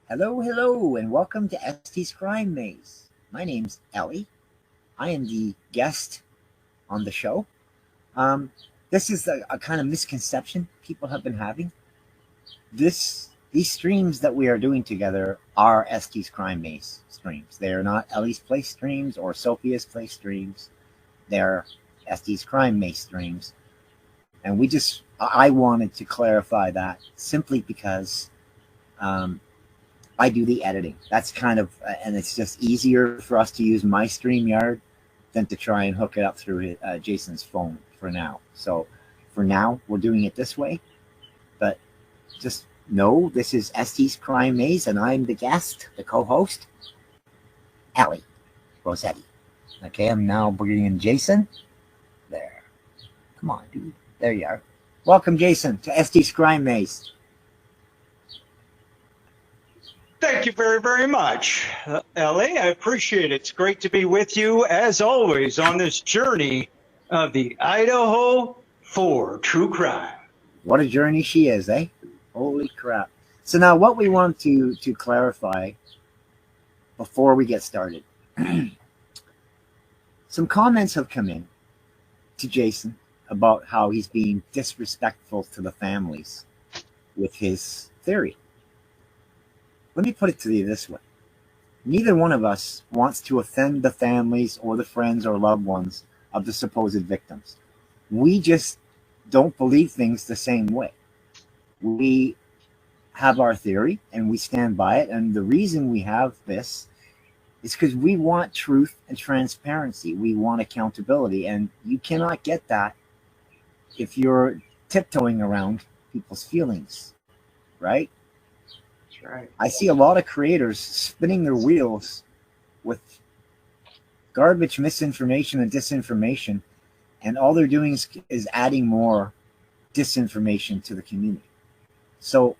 Hello, hello, and welcome to ST's Crime Maze. My name's Ellie. I am the guest on the show. This is a kind of misconception people have been having. These streams that we are doing together are ST's Crime Maze streams. They are not Ellie's Place streams or Sophia's Place streams. They're ST's Crime Maze streams. And I wanted to clarify that simply because I do the editing. That's kind of, and it's just easier for us to use my StreamYard than to try and hook it up through Jason's phone for now. So for now, we're doing it this way. But just know this is ST's Crime Maze, and I'm the guest, the co-host, Ellie Rossetti. Okay, I'm now bringing in Jason. There. Come on, dude. There you are. Welcome, Jason, to ST's Crime Maze. Thank you very, very much, Ellie. I appreciate it. It's great to be with you, as always, on this journey of the Idaho4 true crime. What a journey she is, eh? Holy crap. So now what we want to clarify before we get started. Some comments have come in to Jason about how he's being disrespectful to the families with his theory. Let me put it to you this way. Neither one of us wants to offend the families or the friends or loved ones of the supposed victims. We just don't believe things the same way. We have our theory and we stand by it. And the reason we have this is because we want truth and transparency. We want accountability. And you cannot get that if you're tiptoeing around people's feelings, right? Right. I see a lot of creators spinning their wheels with garbage misinformation and disinformation, and all they're doing is adding more disinformation to the community. So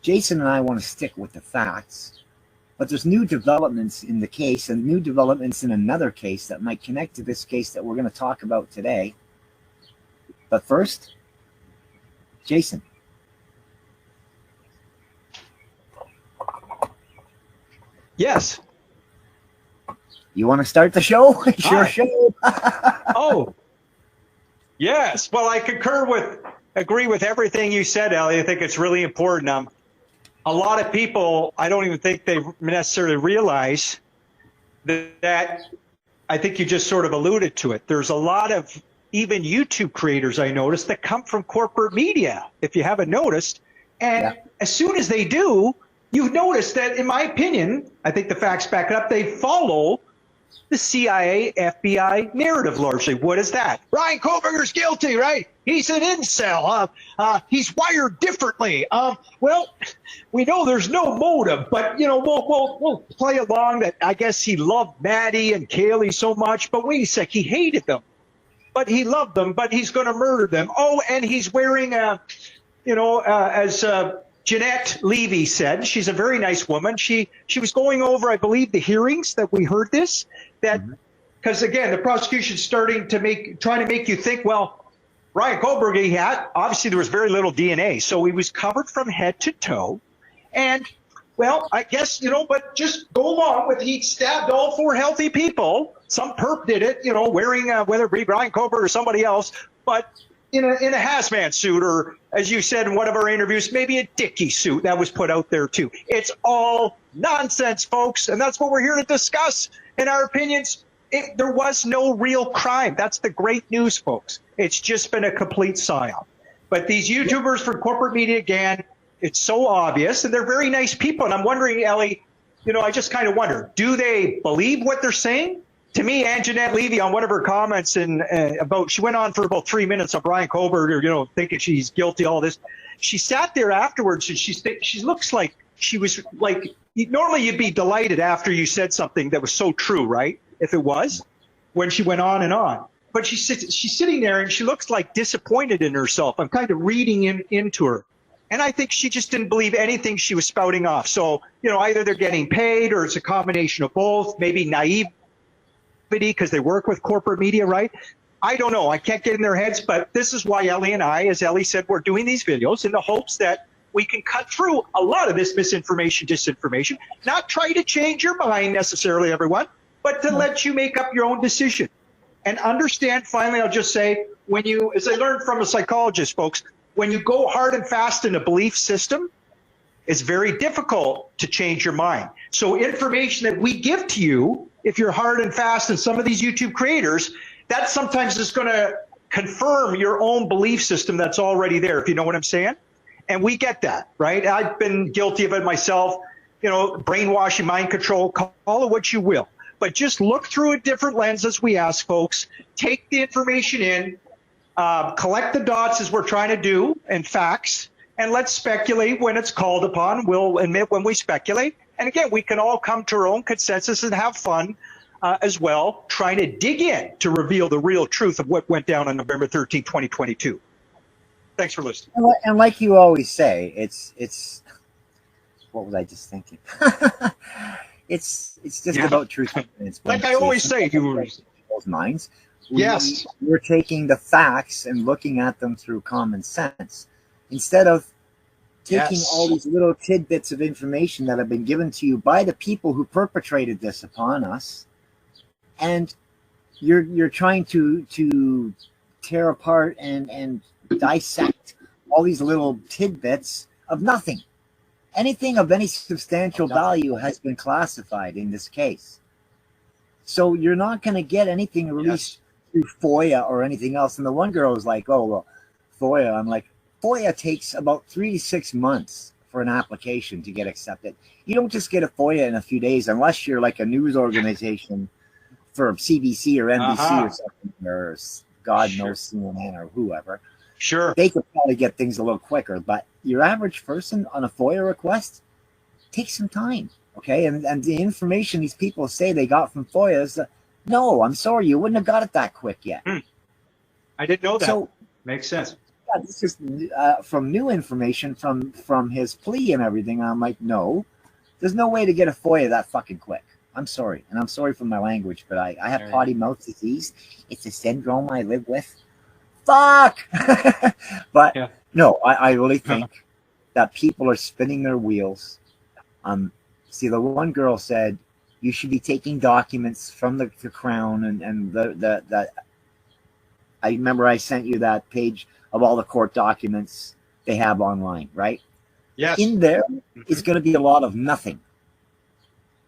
Jason and I want to stick with the facts, but there's new developments in the case and new developments in another case that might connect to this case that we're going to talk about today. But first, Jason. Yes. You want to start the show? It's your show. Oh, yes. Well, I agree with everything you said, Ellie. I think it's really important. A lot of people, I don't even think they necessarily realize that I think you just sort of alluded to it. There's a lot of even YouTube creators I noticed that come from corporate media, if you haven't noticed. And as soon as they do, you've noticed that, in my opinion, I think the facts back it up, they follow the CIA, FBI narrative largely. What is that? Brian Kohlberger's guilty, right? He's an incel. He's wired differently. Well, we know there's no motive, but, we'll play along that I guess he loved Maddie and Kaylee so much, but wait a sec, he hated them. But he loved them, but he's going to murder them. Oh, and he's wearing as Jeanette Levy said, she's a very nice woman. She was going over, I believe, the hearings that we heard this, that because again, the prosecution's trying to make you think, well, Brian Kohlberger obviously there was very little DNA, so he was covered from head to toe. And well, I guess, but just go along with he stabbed all four healthy people. Some perp did it, wearing whether it be Brian Kohlberger or somebody else, but in a hazmat suit, or as you said in one of our interviews, maybe a Dickie suit that was put out there too. It's all nonsense, folks, and that's what we're here to discuss. In our opinions, there was no real crime. That's the great news, folks. It's just been a complete psyop. But these YouTubers from corporate media, again, it's so obvious, and they're very nice people. And I'm wondering, Ellie, I just kind of wonder, do they believe what they're saying? To me, Ann Jeanette Levy, on one of her comments, she went on for about 3 minutes on Brian Kohlberger, thinking she's guilty, all this. She sat there afterwards, and she looks like she was like, normally you'd be delighted after you said something that was so true, right? If it was, when she went on and on. But she's sitting there, and she looks like disappointed in herself. I'm kind of reading into her. And I think she just didn't believe anything she was spouting off. So, either they're getting paid or it's a combination of both, maybe naive because they work with corporate media, right? I don't know. I can't get in their heads, but this is why Ellie and I, as Ellie said, we're doing these videos in the hopes that we can cut through a lot of this misinformation, disinformation, not try to change your mind necessarily, everyone, but to let you make up your own decision. And understand, finally, I'll just say, when you, as I learned from a psychologist, folks, when you go hard and fast in a belief system, it's very difficult to change your mind. So information that we give to you, if you're hard and fast in some of these YouTube creators, that sometimes is going to confirm your own belief system that's already there, if you know what I'm saying. And we get that, right? I've been guilty of it myself, you know, brainwashing, mind control, call it what you will. But just look through a different lens, as we ask folks. Take the information in, collect the dots as we're trying to do, and facts, and let's speculate when it's called upon. We'll admit when we speculate. And again, we can all come to our own consensus and have fun as well, trying to dig in to reveal the real truth of what went down on November 13, 2022. Thanks for listening. And like you always say, it's what was I just thinking? It's just about truth. Like I always say, people's minds. Yes. We're taking the facts and looking at them through common sense instead of taking all these little tidbits of information that have been given to you by the people who perpetrated this upon us, and you're trying to tear apart and dissect all these little tidbits of nothing. Anything of any substantial value has been classified in this case. So you're not going to get anything released through FOIA or anything else. And the one girl was like, oh, well, FOIA. I'm like, FOIA takes about 3 to 6 months for an application to get accepted. You don't just get a FOIA in a few days unless you're like a news organization for CBC or NBC or something, or God knows CNN or whoever. Sure. They could probably get things a little quicker, but your average person on a FOIA request takes some time, okay? And the information these people say they got from FOIA is, no, I'm sorry, you wouldn't have got it that quick yet. I didn't know that. So, makes sense. Yeah, this is from new information from his plea and everything. I'm like, no, there's no way to get a FOIA that fucking quick. I'm sorry, and I'm sorry for my language, but I have potty mouth disease. It's a syndrome I live with. Fuck! But no, I really think that people are spinning their wheels. See, the one girl said you should be taking documents from the Crown and the I remember I sent you that page of all the court documents they have online, right? Yes. In there is going to be a lot of nothing.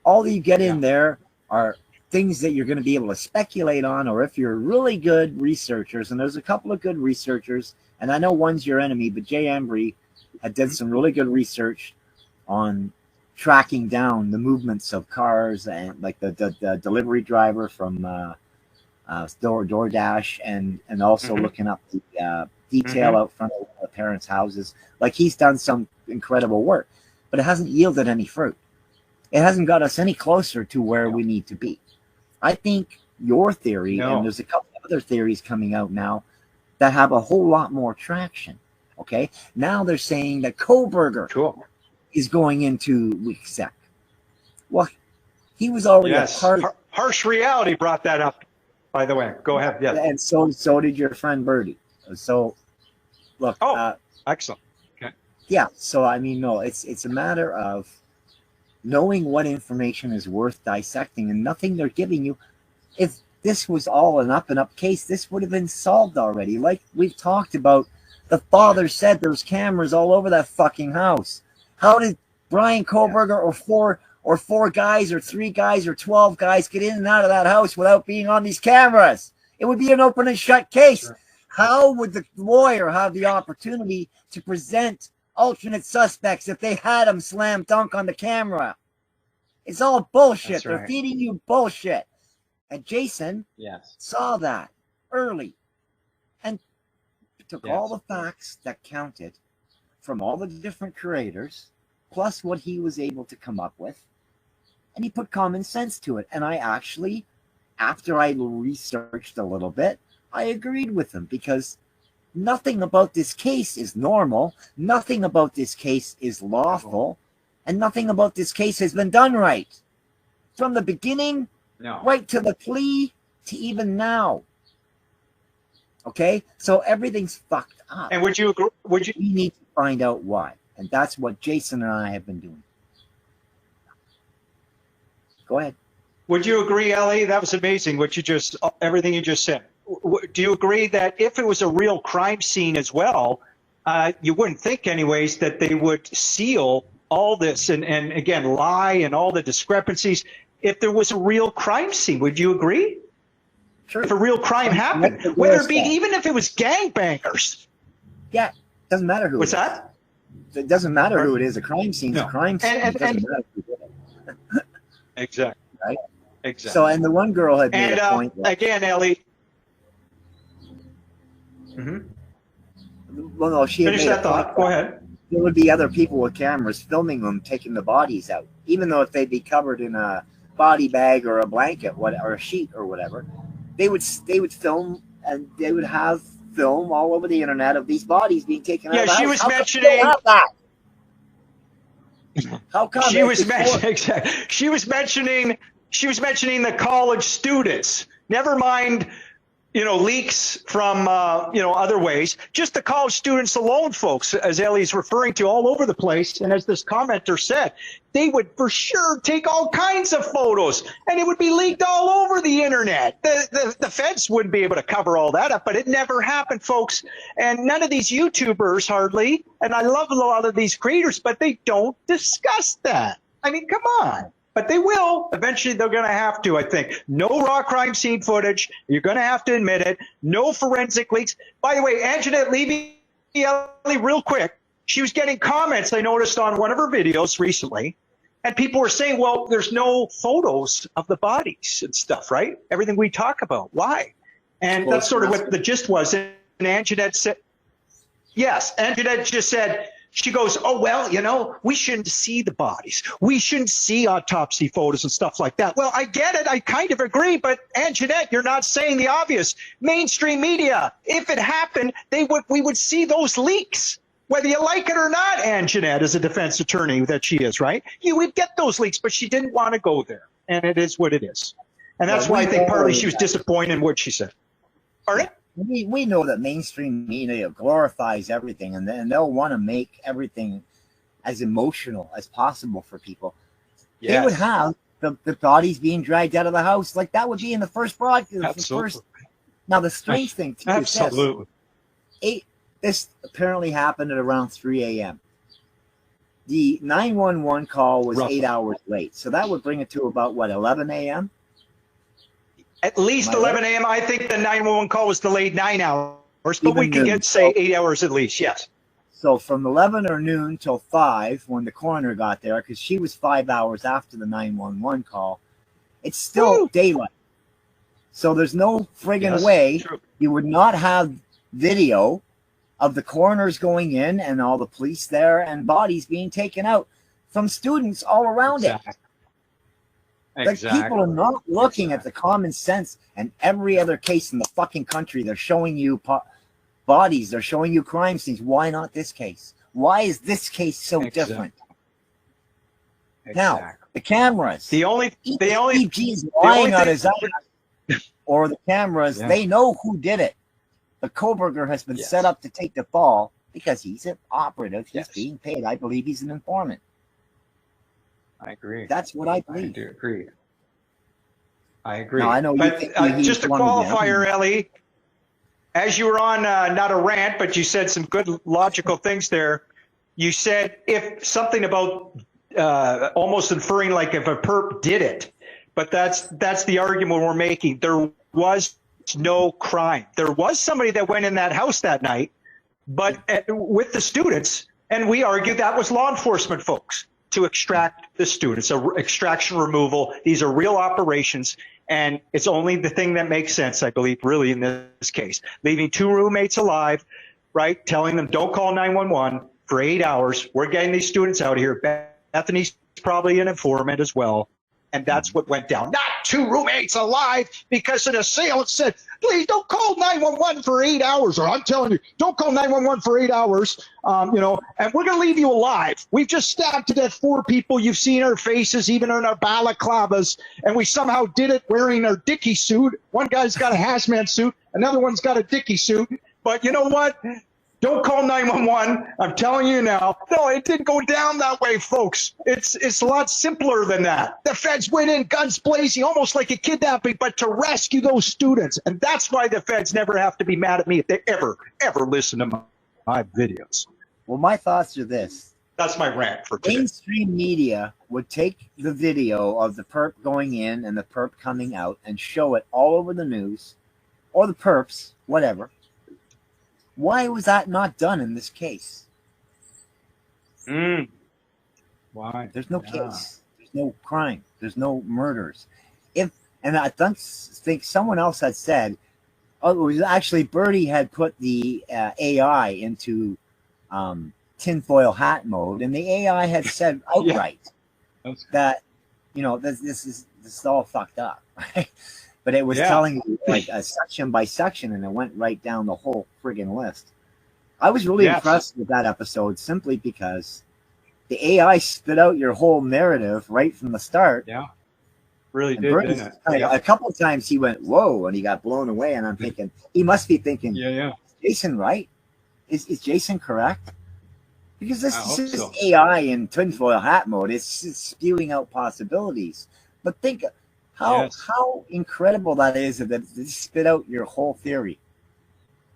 All you get in there are things that you're going to be able to speculate on, or if you're really good researchers, and there's a couple of good researchers, and I know one's your enemy, but Jay Embry had did some really good research on tracking down the movements of cars, and like the delivery driver from DoorDash, and also looking up the detail out front of the parents' houses. Like, he's done some incredible work, but it hasn't yielded any fruit. It hasn't got us any closer to where we need to be. I think your theory, and there's a couple of other theories coming out now that have a whole lot more traction. Okay, now they're saying that Kohberger is going into weak sec. Well, he was already a part. Harsh Reality brought that up, by the way. Go ahead. Yes. And so did your friend Birdie. So look. Excellent. Okay. Yeah. So I mean, no, it's a matter of knowing what information is worth dissecting, and nothing they're giving you. If this was all an up and up case, this would have been solved already. Like we've talked about, the father said there's cameras all over that fucking house. How did Brian Kohberger or four guys or 3 guys or 12 guys get in and out of that house without being on these cameras? It would be an open and shut case. Sure. How would the lawyer have the opportunity to present alternate suspects if they had them slam dunk on the camera? It's all bullshit. They're feeding you bullshit. And Jason saw that early and took all the facts that counted from all the different creators, plus what he was able to come up with, and he put common sense to it. And I actually, after I researched a little bit, I agreed with him, because nothing about this case is normal. Nothing about this case is lawful. And nothing about this case has been done right. From the beginning, right to the plea, to even now. Okay? So everything's fucked up. And would you agree? We need to find out why. And that's what Jason and I have been doing. Go ahead. Would you agree, Ellie? That was amazing. Everything you just said. Do you agree that if it was a real crime scene as well, you wouldn't think anyways that they would seal all this and again, lie and all the discrepancies if there was a real crime scene? Would you agree? Sure. If a real crime happened, whether it be, even if it was gangbangers. Yeah, doesn't matter who. What's that? It doesn't matter who it is. A crime scene is a crime scene. It doesn't matter who did it. Exactly. Right? Exactly. So, and the one girl had made a point. Again, Ellie. Well, no, she had Finish made that thought. Go ahead. There would be other people with cameras filming them taking the bodies out, even though if they'd be covered in a body bag or a blanket, or a sheet or whatever, they would film, and they would have film all over the internet of these bodies being taken out. Yeah, of the she house. was How mentioning. come that? How come She was mentioning the college students. Never mind, leaks from other ways. Just the college students alone, folks, as Ellie's referring to, all over the place. And as this commenter said, they would for sure take all kinds of photos, and it would be leaked all over the internet. The feds wouldn't be able to cover all that up, but it never happened, folks. And none of these YouTubers hardly, and I love a lot of these creators, but they don't discuss that. I mean, come on. But they will. Eventually, they're going to have to, I think. No raw crime scene footage. You're going to have to admit it. No forensic leaks. By the way, Anjanette Levy, real quick, she was getting comments, I noticed, on one of her videos recently. And people were saying, well, there's no photos of the bodies and stuff, right? Everything we talk about. Why? And that's sort of what the gist was. And Anjanette said, yes, Anjanette just said, she goes, oh, well, we shouldn't see the bodies. We shouldn't see autopsy photos and stuff like that. Well, I get it. I kind of agree. But, Anjanette, you're not saying the obvious. Mainstream media, if it happened, we would see those leaks. Whether you like it or not, Anjanette, as a defense attorney that she is, right? You would get those leaks, but she didn't want to go there. And it is what it is. And that's why I think partly she was disappointed in what she said. Pardon? We know that mainstream media glorifies everything, and then they'll want to make everything as emotional as possible for people. Yes. They would have the bodies being dragged out of the house. Like that would be in the first broadcast. Absolutely. Now, the strange thing, too, absolutely. This apparently happened at around 3 a.m. The 911 call was roughly 8 hours late. So that would bring it to about, 11 a.m.? At least 11 a.m. I think the 911 call was delayed 9 hours, but we can say 8 hours at least, yes. So from 11 or noon till 5 when the coroner got there, because she was 5 hours after the 911 call, it's still daylight. So there's no friggin' way you would not have video of the coroners going in and all the police there and bodies being taken out from students all around it. Like people are not looking at the common sense, and every other case in the fucking country, they're showing you bodies, they're showing you crime scenes. Why not this case? Why is this case so different? Now, the cameras. The only EPG's lying on his ass, or the cameras, they know who did it. The Kohberger has been set up to take the fall because he's an operative. He's being paid. I believe he's an informant. I agree. That's what I believe. I do agree. I agree. Now, I know but just a qualifier, Ellie, as you were on not a rant, but you said some good logical things there. You said if something about almost inferring like if a perp did it, but that's the argument we're making. There was no crime. There was somebody that went in that house that night, but with the students, and we argued that was law enforcement folks to extract the students, extraction removal. These are real operations, and it's only the thing that makes sense, I believe, really in this case. Leaving 2 roommates alive, right, telling them don't call 911 for 8 hours. We're getting these students out of here. Bethany's probably an informant as well. And that's what went down. Not 2 roommates alive because an assailant said, please don't call 911 for 8 hours. Or I'm telling you, don't call 911 for 8 hours. And we're going to leave you alive. We've just stabbed to death 4 people. You've seen our faces, even in our balaclavas. And we somehow did it wearing our Dickie suit. One guy's got a hazmat suit. Another one's got a Dickie suit. But you know what? Don't call 911. I'm telling you now. No, it didn't go down that way, folks. It's a lot simpler than that. The feds went in, guns blazing, almost like a kidnapping, but to rescue those students. And that's why the feds never have to be mad at me if they ever listen to my videos. Well, my thoughts are this. That's my rant for today. Mainstream media would take the video of the perp going in and the perp coming out and show it all over the news, or the perps, whatever. Why was that not done in this case? Why? There's no case. There's no crime. There's no murders. And I think someone else had said, oh, it was actually Birdie had put the AI into tinfoil hat mode, and the AI had said outright that, you know, this is all fucked up, right? But it was telling you like a section by section, and it went right down the whole friggin' list. I was really impressed with that episode simply because the AI spit out your whole narrative right from the start. Yeah, really and did, didn't it? A couple of times he went, whoa, and he got blown away, and I'm thinking, he must be thinking, is Jason right? Is Jason correct? Because this is just AI in tinfoil hat mode. It's just spewing out possibilities. But think how incredible that is that they spit out your whole theory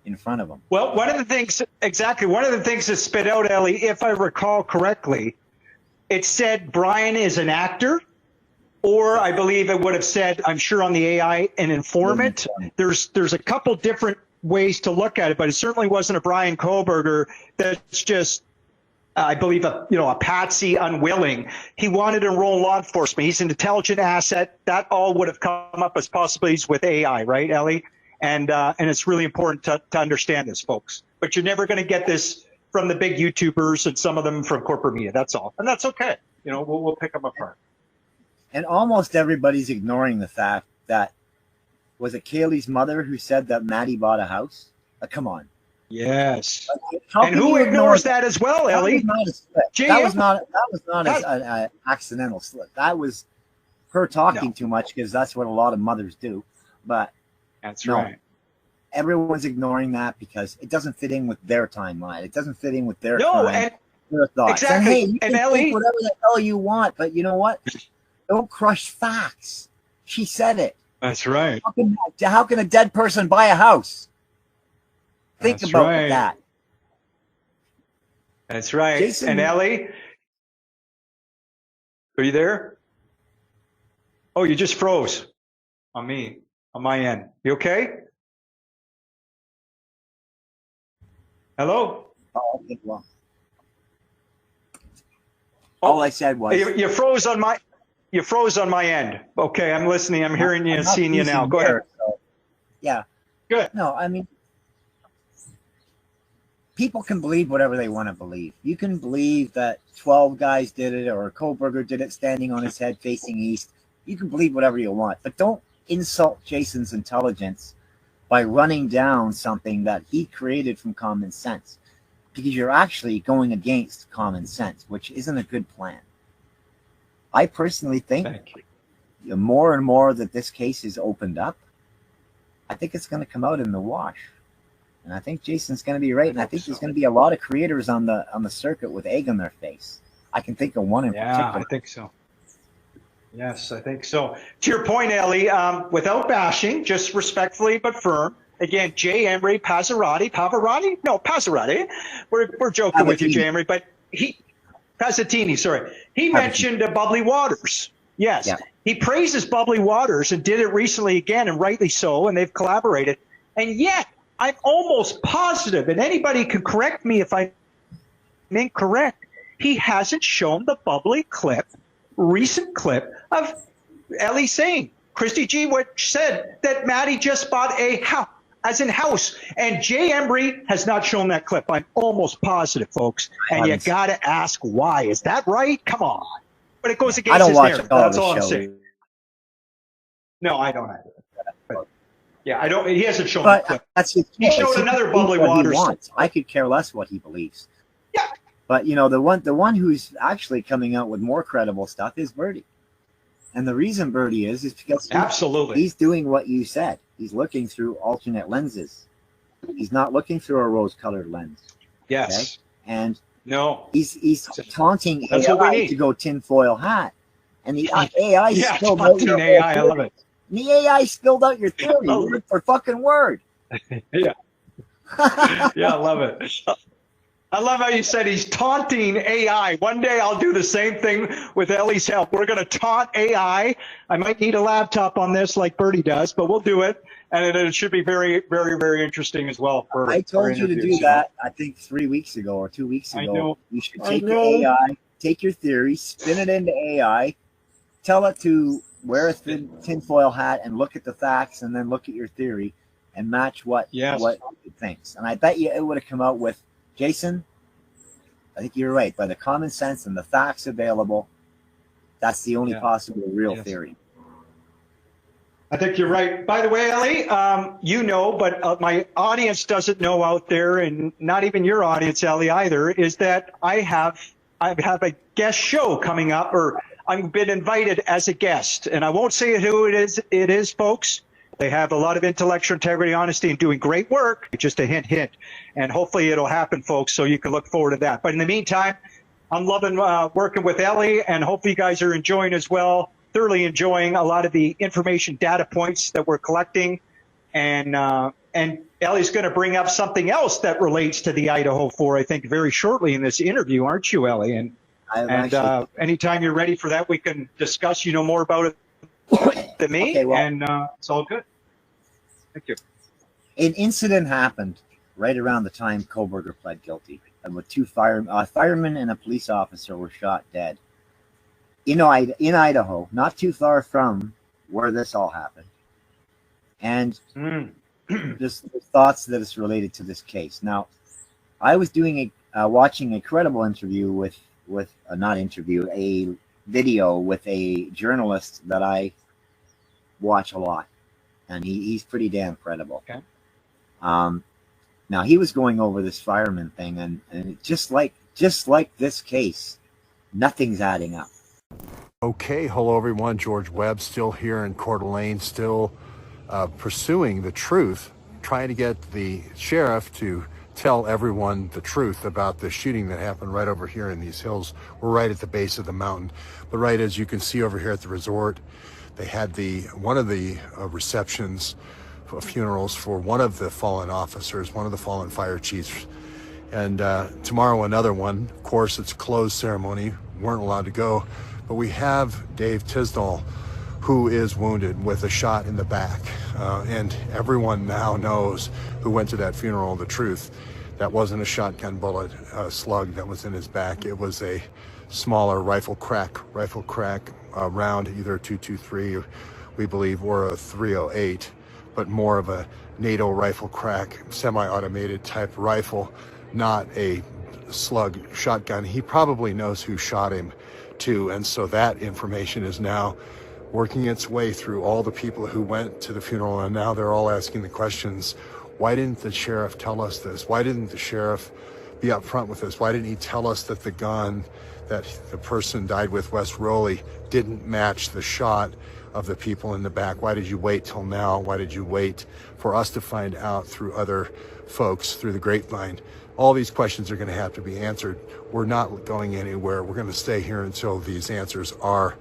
in front of them. Well, one of the things that spit out, Ellie, if I recall correctly, it said Brian is an actor, or I believe it would have said, I'm sure on the AI, an informant. There's a couple different ways to look at it, but it certainly wasn't a Brian Kohlberger that's just, I believe, a patsy unwilling. He wanted to enroll in law enforcement. He's an intelligent asset. That all would have come up as possibilities with AI, right, Ellie? And it's really important to understand this, folks. But you're never going to get this from the big YouTubers and some of them from corporate media. That's all, and that's okay. You know, we'll pick them apart. And almost everybody's ignoring the fact that, was it Kaylee's mother who said that Maddie bought a house? Come on. Yes. And who ignores that as well, Ellie? That was not an accidental slip. That was her talking too much, because that's what a lot of mothers do. But that's right. Everyone's ignoring that because it doesn't fit in with their timeline. It doesn't fit in with their time, their thoughts. Exactly. And hey, you and can Ellie, think whatever the hell you want, but you know what? Don't crush facts. She said it. That's right. How can a dead person buy a house? Think about that. That's right. Jason, and Ellie, are you there? Oh, you just froze on my end. You okay? Hello? Oh, okay, well. All I said was you froze on my end. Okay, I'm listening. I'm hearing you and seeing you now. Go ahead. So, yeah. Good. No, I mean, people can believe whatever they want to believe. You can believe that 12 guys did it, or Kohlberger did it standing on his head facing east. You can believe whatever you want, but don't insult Jason's intelligence by running down something that he created from common sense, because you're actually going against common sense, which isn't a good plan. I personally think the more and more that this case is opened up, I think it's going to come out in the wash. And I think Jason's going to be right. And I think there's going to be a lot of creators on the circuit with egg on their face. I can think of one in particular. Yeah, I think so. Yes, I think so. To your point, Ellie, without bashing, just respectfully but firm. Again, J. Emery Pavarotti? No, Pavarotti. We're joking with you, J. Emery, but Pasatini, sorry. He mentioned Bubbly Waters. Yes. Yeah. He praises Bubbly Waters and did it recently again, and rightly so, and they've collaborated. And yet, I'm almost positive, and anybody can correct me if I'm incorrect, he hasn't shown the Bubbly recent clip of Ellie saying, Christy G. Which said that Maddie just bought a house, as in house, and Jay Embry has not shown that clip. I'm almost positive, folks, and you got to ask why. Is that right? Come on. But it goes against his narrative. That's all I'm saying. No, I don't either. But, yeah, I don't. He hasn't shown that clip. He showed another Bubbly Waters. I could care less what he believes. Yeah. But you know, the one who's actually coming out with more credible stuff is Birdie. And the reason Birdie is because he's doing what you said. He's looking through alternate lenses. He's not looking through a rose-colored lens. Yes. Okay? And no. He's taunting That's AI to go tinfoil hat. And the AI yeah, spilled out your AI. I love it. And the AI spilled out your theory word for fucking word. Yeah. Yeah, I love it. I love how you said he's taunting AI. One day I'll do the same thing with Ellie's help. We're going to taunt AI. I might need a laptop on this like Bertie does, but we'll do it. And it should be very, very, very interesting as well. I told you to do that, I think 3 weeks ago or 2 weeks ago. I know. You should take your AI, take your theory, spin it into AI, tell it to wear a tinfoil hat and look at the facts and then look at your theory and match what it thinks. And I bet you it would have come out with, Jason, I think you're right. By the common sense and the facts available, that's the only possible real theory. I think you're right. By the way, Ellie, but my audience doesn't know out there, and not even your audience, Ellie, either, is that I have a guest show coming up, or I've been invited as a guest, and I won't say who it is. It is, folks. They have a lot of intellectual integrity, honesty, and doing great work. Just a hint. And hopefully it'll happen, folks, so you can look forward to that. But in the meantime, I'm loving working with Ellie, and hopefully you guys are enjoying as well, thoroughly enjoying a lot of the information data points that we're collecting. And Ellie's going to bring up something else that relates to the Idaho4, I think, very shortly in this interview, aren't you, Ellie? And anytime you're ready for that, we can discuss. You know more about it than me, okay, well, and it's all good. Thank you. An incident happened right around the time Kohberger pled guilty, and with two firemen and a police officer were shot dead. In Idaho, not too far from where this all happened. And just the thoughts that it's related to this case. Now, I was doing watching a credible interview a video with a journalist that I watch a lot, and he's pretty damn credible. Okay. Now he was going over this fireman thing, and just like this case, nothing's adding up. Okay, hello everyone. George Webb still here in Coeur d'Alene, still pursuing the truth, trying to get the sheriff to tell everyone the truth about the shooting that happened right over here in these hills. We're right at the base of the mountain, but right as you can see over here at the resort, they had one of the receptions, funerals for one of the fallen officers, one of the fallen fire chiefs, and tomorrow another one. Of course, it's a closed ceremony, weren't allowed to go, but we have Dave Tisdall, who is wounded with a shot in the back, and everyone now knows who went to that funeral the truth. That wasn't a shotgun bullet slug that was in his back. It was a smaller rifle crack round, either a .223, we believe, or a .308, but more of a NATO rifle crack, semi-automated type rifle, not a slug shotgun. He probably knows who shot him too, and so that information is now working its way through all the people who went to the funeral, and now they're all asking the questions. Why didn't the sheriff tell us this? Why didn't the sheriff be upfront with this? Why didn't he tell us that the gun that the person died with, Wes Rowley, didn't match the shot of the people in the back? Why did you wait till now? Why did you wait for us to find out through other folks, through the grapevine? All these questions are going to have to be answered. We're not going anywhere. We're going to stay here until these answers are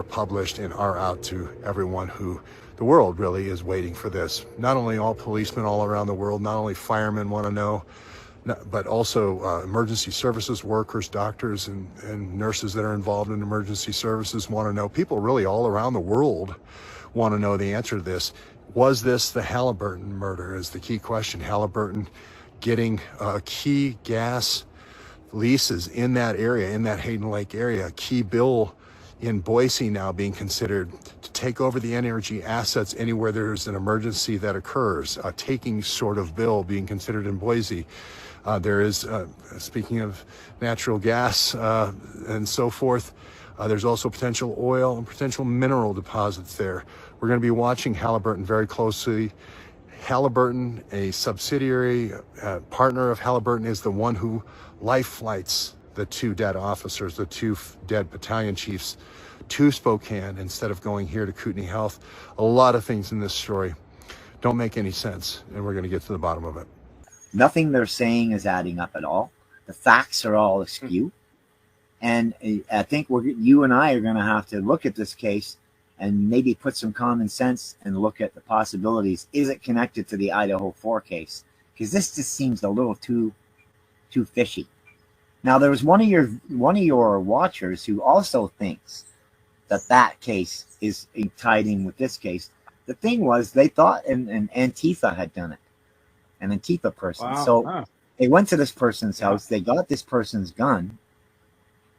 published and are out to everyone who the world really is waiting for this. Not only all policemen all around the world, not only firemen want to know, but also emergency services workers, doctors and nurses that are involved in emergency services want to know. People really all around the world want to know the answer to this. Was this the Halliburton murder is the key question. Halliburton getting key gas leases in that area, in that Hayden Lake area, key bill in Boise now being considered to take over the energy assets anywhere there's an emergency that occurs, a taking sort of bill being considered in Boise. There is, speaking of natural gas and so forth, there's also potential oil and potential mineral deposits there. We're going to be watching Halliburton very closely. Halliburton, a subsidiary partner of Halliburton, is the one who life flights the two dead officers, the two dead battalion chiefs, to Spokane instead of going here to Kootenai Health. A lot of things in this story. don't make any sense, and we're going to get to the bottom of it. Nothing they're saying is adding up at all. The facts are all askew. And I think you and I are going to have to look at this case and maybe put some common sense and look at the possibilities. Is it connected to the Idaho4 case? Because this just seems a little too fishy. Now, there was one of your watchers who also thinks that case is tied in with this case. The thing was, they thought an Antifa had done it, an Antifa person. Wow. So they went to this person's house. They got this person's gun,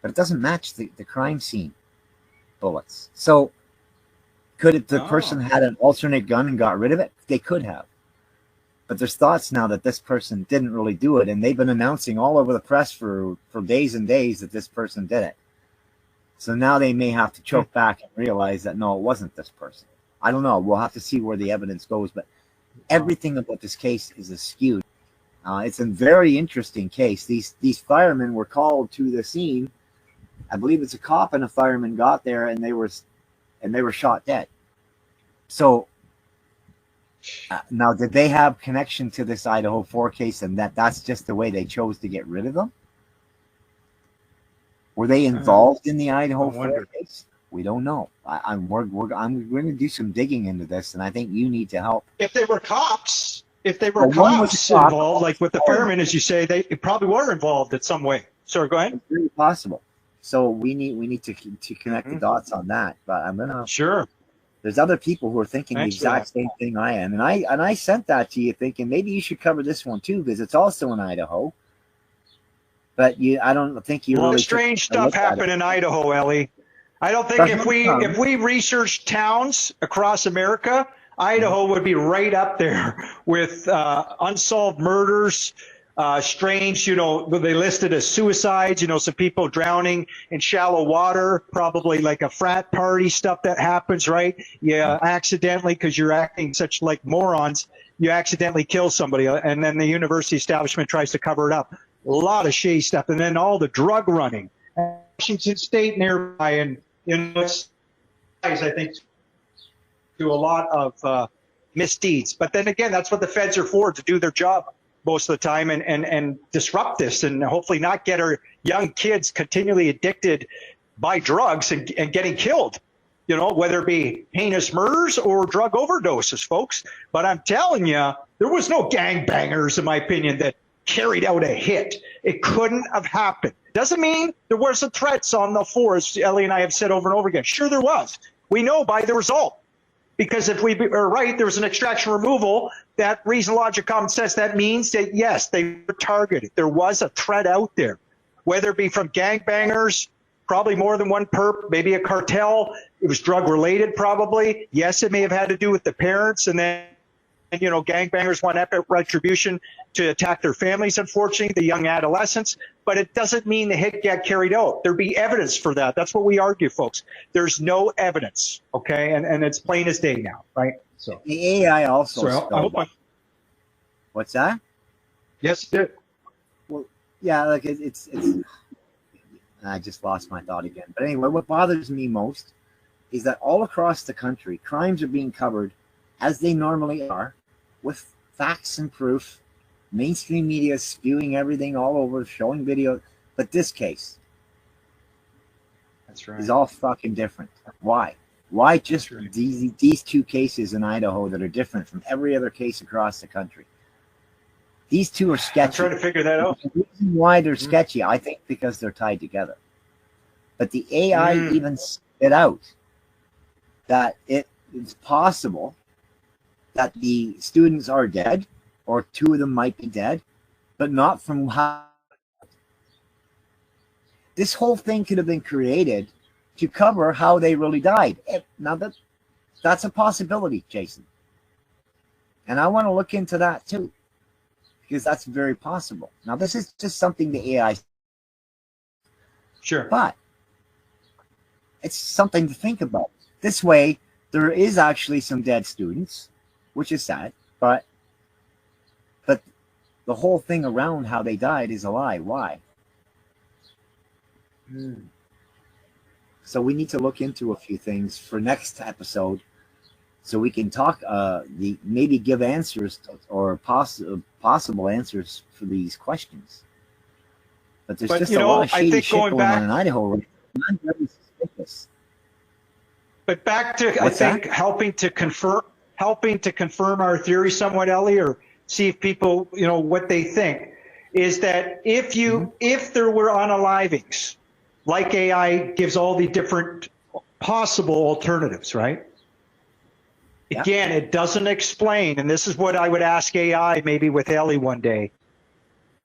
but it doesn't match the crime scene bullets. So could the person had an alternate gun and got rid of it? They could have. But there's thoughts now that this person didn't really do it, and they've been announcing all over the press for days and days that this person did it. So now they may have to choke back and realize that, no, it wasn't this person. I don't know. We'll have to see where the evidence goes, but everything about this case is askew. It's a very interesting case. These firemen were called to the scene. I believe it's a cop and a fireman got there, and they were shot dead. So now, did they have connection to this Idaho4 case, and that's just the way they chose to get rid of them? Were they involved in the Idaho4 case? We don't know. I'm going to do some digging into this, and I think you need to help. If they were cops, involved, like with the firemen, as you say, they probably were involved in some way. Sorry, go ahead. It's very possible. So we need to connect the dots on that. But I'm gonna. Sure. There's other people who are thinking the exact same thing I am, and I sent that to you thinking maybe you should cover this one too, because it's also in Idaho. But I don't think you really. Strange stuff happened in Idaho, Ellie. I don't think if we researched towns across America, Idaho would be right up there with unsolved murders. Strange, they listed as suicides, some people drowning in shallow water, probably like a frat party stuff that happens, right? Yeah, accidentally, because you're acting such like morons, you accidentally kill somebody, and then the university establishment tries to cover it up. A lot of shady stuff. And then all the drug running. Washington State nearby, and I think do a lot of misdeeds. But then again, that's what the feds are for, to do their job most of the time and disrupt this, and hopefully not get our young kids continually addicted by drugs and getting killed, whether it be heinous murders or drug overdoses, folks. But I'm telling you, there was no gangbangers, in my opinion, that carried out a hit. It couldn't have happened. Doesn't mean there wasn't threats on the force, Ellie and I have said over and over again. Sure there was. We know by the result. Because if we are right, there was an extraction removal, that reason, logic, common sense, that means that, yes, they were targeted. There was a threat out there, whether it be from gangbangers, probably more than one perp, maybe a cartel. It was drug-related probably. Yes, it may have had to do with the parents, and then, gangbangers want epic retribution to attack their families, unfortunately, the young adolescents. But it doesn't mean the hit got carried out. There'd be evidence for that. That's what we argue, folks. There's no evidence, okay? And it's plain as day now, right? So the AI also. What's that? Yes, it did. Well, yeah, like it's. I just lost my thought again. But anyway, what bothers me most is that all across the country, crimes are being covered as they normally are, with facts and proof. Mainstream media is spewing everything all over, showing video. But this case, that's right, is all fucking different. Why? Why just these two cases in Idaho that are different from every other case across the country? These two are sketchy. I'm trying to figure that out. The reason why they're sketchy, I think, because they're tied together. But the AI even spit out that it's possible that the students are dead, or two of them might be dead, but not from how. This whole thing could have been created to cover how they really died. Now that's a possibility, Jason. And I want to look into that too, because that's very possible. Now, this is just something the AI. Sure. But it's something to think about. This way, there is actually some dead students, which is sad, but the whole thing around how they died is a lie. Why? So we need to look into a few things for next episode, so we can talk, maybe give answers or possible answers for these questions. But there's just a lot of shady shit going on in Idaho. I'm very suspicious. But back to, I think, helping to confirm our theory somewhat, Ellie, or see if people, what they think, is that if there were unalivings, like AI gives all the different possible alternatives, right? Yeah. Again, it doesn't explain, and this is what I would ask AI maybe with Ellie one day.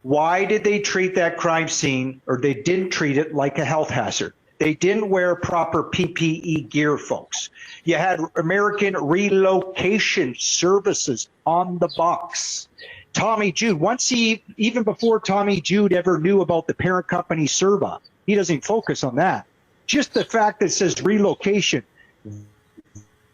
Why did they treat that crime scene, or they didn't treat it like a health hazard? They didn't wear proper PPE gear, folks. You had American Relocation Services on the box. Tommy Jude, even before Tommy Jude ever knew about the parent company Serva, he doesn't focus on that. Just the fact that it says relocation,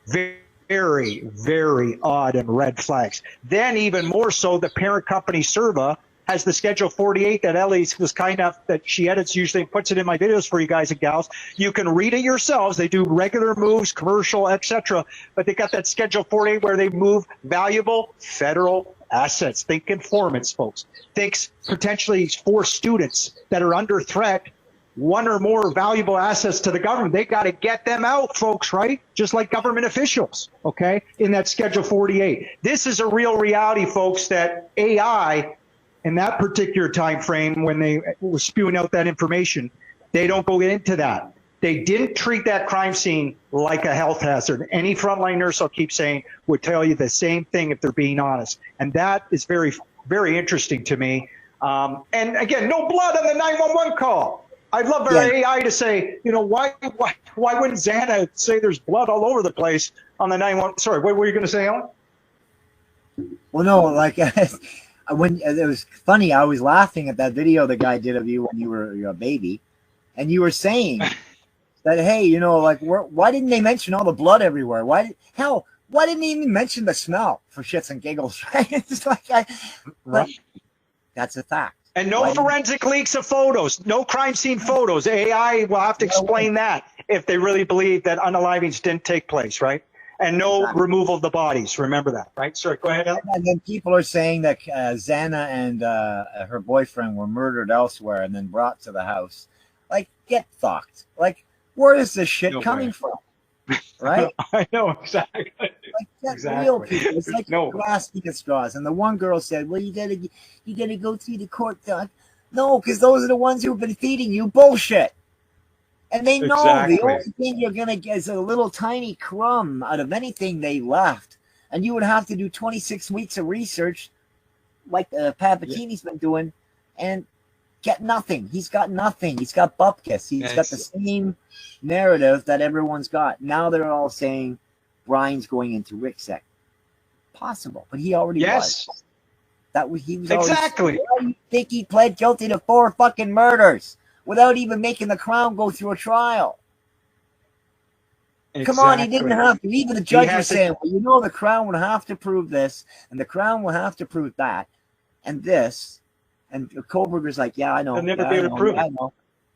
very, very odd and red flags. Then even more so, the parent company Serva has the Schedule 48 that Ellie was kind enough that she edits usually and puts it in my videos for you guys and gals. You can read it yourselves. They do regular moves, commercial, etc. But they got that Schedule 48 where they move valuable federal assets. Think informants, folks. Think potentially for students that are under threat, one or more valuable assets to the government. They got to get them out, folks, right? Just like government officials, okay, in that Schedule 48. This is a real reality, folks, that AI in that particular time frame when they were spewing out that information, they don't go into that. They didn't treat that crime scene like a health hazard. Any frontline nurse, I'll keep saying, would tell you the same thing if they're being honest. And that is very, very interesting to me. And again, no blood on the 911 call. I'd love our AI to say, why wouldn't Xana say there's blood all over the place on the 911? Sorry, what were you going to say, Alan? Well, no, like when it was funny, I was laughing at that video the guy did of you when you were a baby, and you were saying that, hey, why didn't they mention all the blood everywhere? Why didn't he even mention the smell, for shits and giggles? Right? It's like, but that's a fact. And no forensic leaks of photos, no crime scene photos. AI will have to explain that if they really believe that unalivings didn't take place, right? And no removal of the bodies. Remember that, right? Sorry, go ahead, Alan. And then people are saying that Xana and her boyfriend were murdered elsewhere and then brought to the house. Like, get fucked. Like, where is this shit coming from? Right? I know, exactly. Like, that's real people. It's like grasping at straws. And the one girl said, well, you gotta go through the court doc. No, because those are the ones who've been feeding you bullshit. And they know the only thing you're going to get is a little tiny crumb out of anything they left. And you would have to do 26 weeks of research like Papatini's been doing and get nothing. He's got nothing. He's got bupkis. He's got the same narrative that everyone's got. Now they're all saying Brian's going into RICSEC. Possible, but he already was. He was exactly. Why do you think he pled guilty to 4 fucking murders without even making the Crown go through a trial? Come on, he didn't have to. Even the judge was saying, well, the Crown would have to prove this, and the Crown will have to prove that, and this. And Kohberger's like, yeah, I know. He'll never be able to prove it. I know.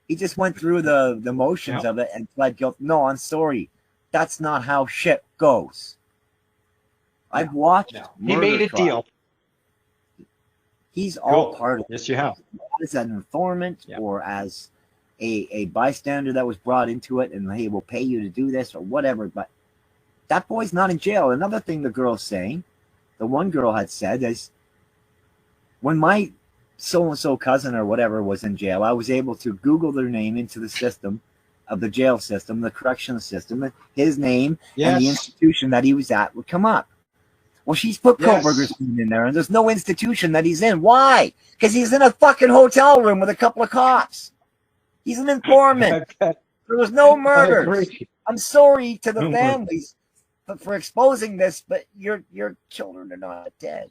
He just went through the motions of it and pled guilty. No, I'm sorry. That's not how shit goes. I've watched. He made a deal. He's all part of it. Yes, you have. As an informant or as a bystander that was brought into it and, hey, we'll pay you to do this or whatever. But that boy's not in jail. Another thing the girl's saying, the one girl had said is, when my so-and-so cousin or whatever was in jail, I was able to Google their name into the system of the jail system, the correctional system, his name and the institution that he was at would come up. Well, she's put Kohberger's name in there, and there's no institution that he's in. Why? Because he's in a fucking hotel room with a couple of cops. He's an informant. There was no murders. I'm sorry to the families for exposing this, but your children are not dead.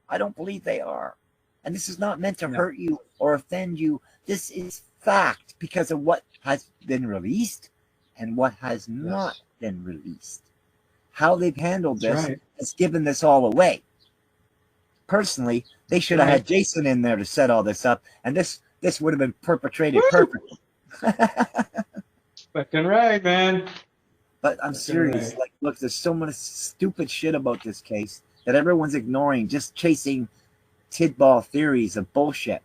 I don't believe they are. And this is not meant to hurt you or offend you. This is fact because of what has been released and what has not been released. How they've handled this has given this all away. Personally, they should have had Jason in there to set all this up, and this would have been perpetrated perfectly. Fucking right, man. But I'm serious. Right. Like, look, there's so much stupid shit about this case that everyone's ignoring, just chasing tidball theories of bullshit.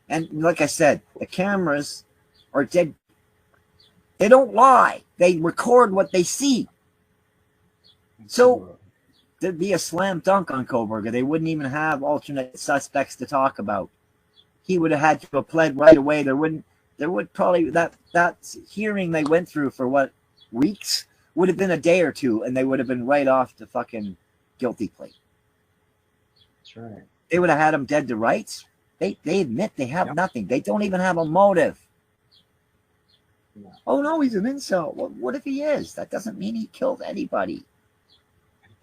And like I said, the cameras are dead. They don't lie. They record what they see. So there'd be a slam dunk on Kohberger. They wouldn't even have alternate suspects to talk about. He would have had to have pled right away. There would probably that hearing they went through for what, weeks, would have been a day or two, and they would have been right off the fucking guilty plea. That's right. They would have had him dead to rights. They admit they have nothing. They don't even have a motive. Yeah. Oh no, he's an incel. Well, what if he is? That doesn't mean he killed anybody.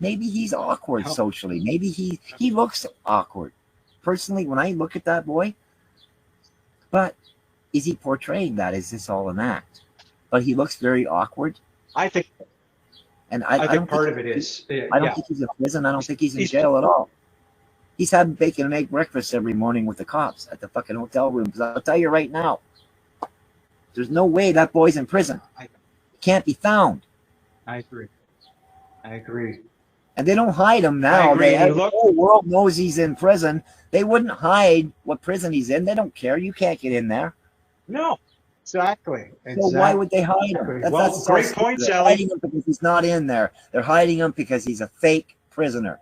Maybe he's awkward socially. Maybe he looks awkward. Personally, when I look at that boy, but is he portraying that? Is this all an act? But he looks very awkward. I think, and I think part of it is. I don't think he's in prison. I don't think he's in jail at all. He's having bacon and egg breakfast every morning with the cops at the fucking hotel room. Because I'll tell you right now, there's no way that boy's in prison. He can't be found. I agree. I agree. And they don't hide him now. The whole world knows he's in prison. They wouldn't hide what prison he's in. They don't care. You can't get in there. No, exactly. So why would they hide him? That's great point, They're Sally. hiding him because he's not in there. They're hiding him because he's a fake prisoner.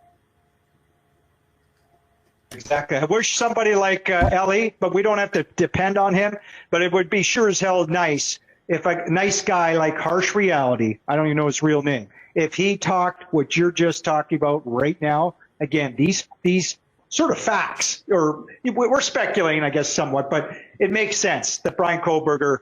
Exactly. I wish somebody like Ellie, but we don't have to depend on him. But it would be sure as hell nice if a nice guy like Harsh Reality, I don't even know his real name, if he talked what you're just talking about right now. Again, these sort of facts, or we're speculating, I guess, somewhat, but it makes sense that Brian Kohberger,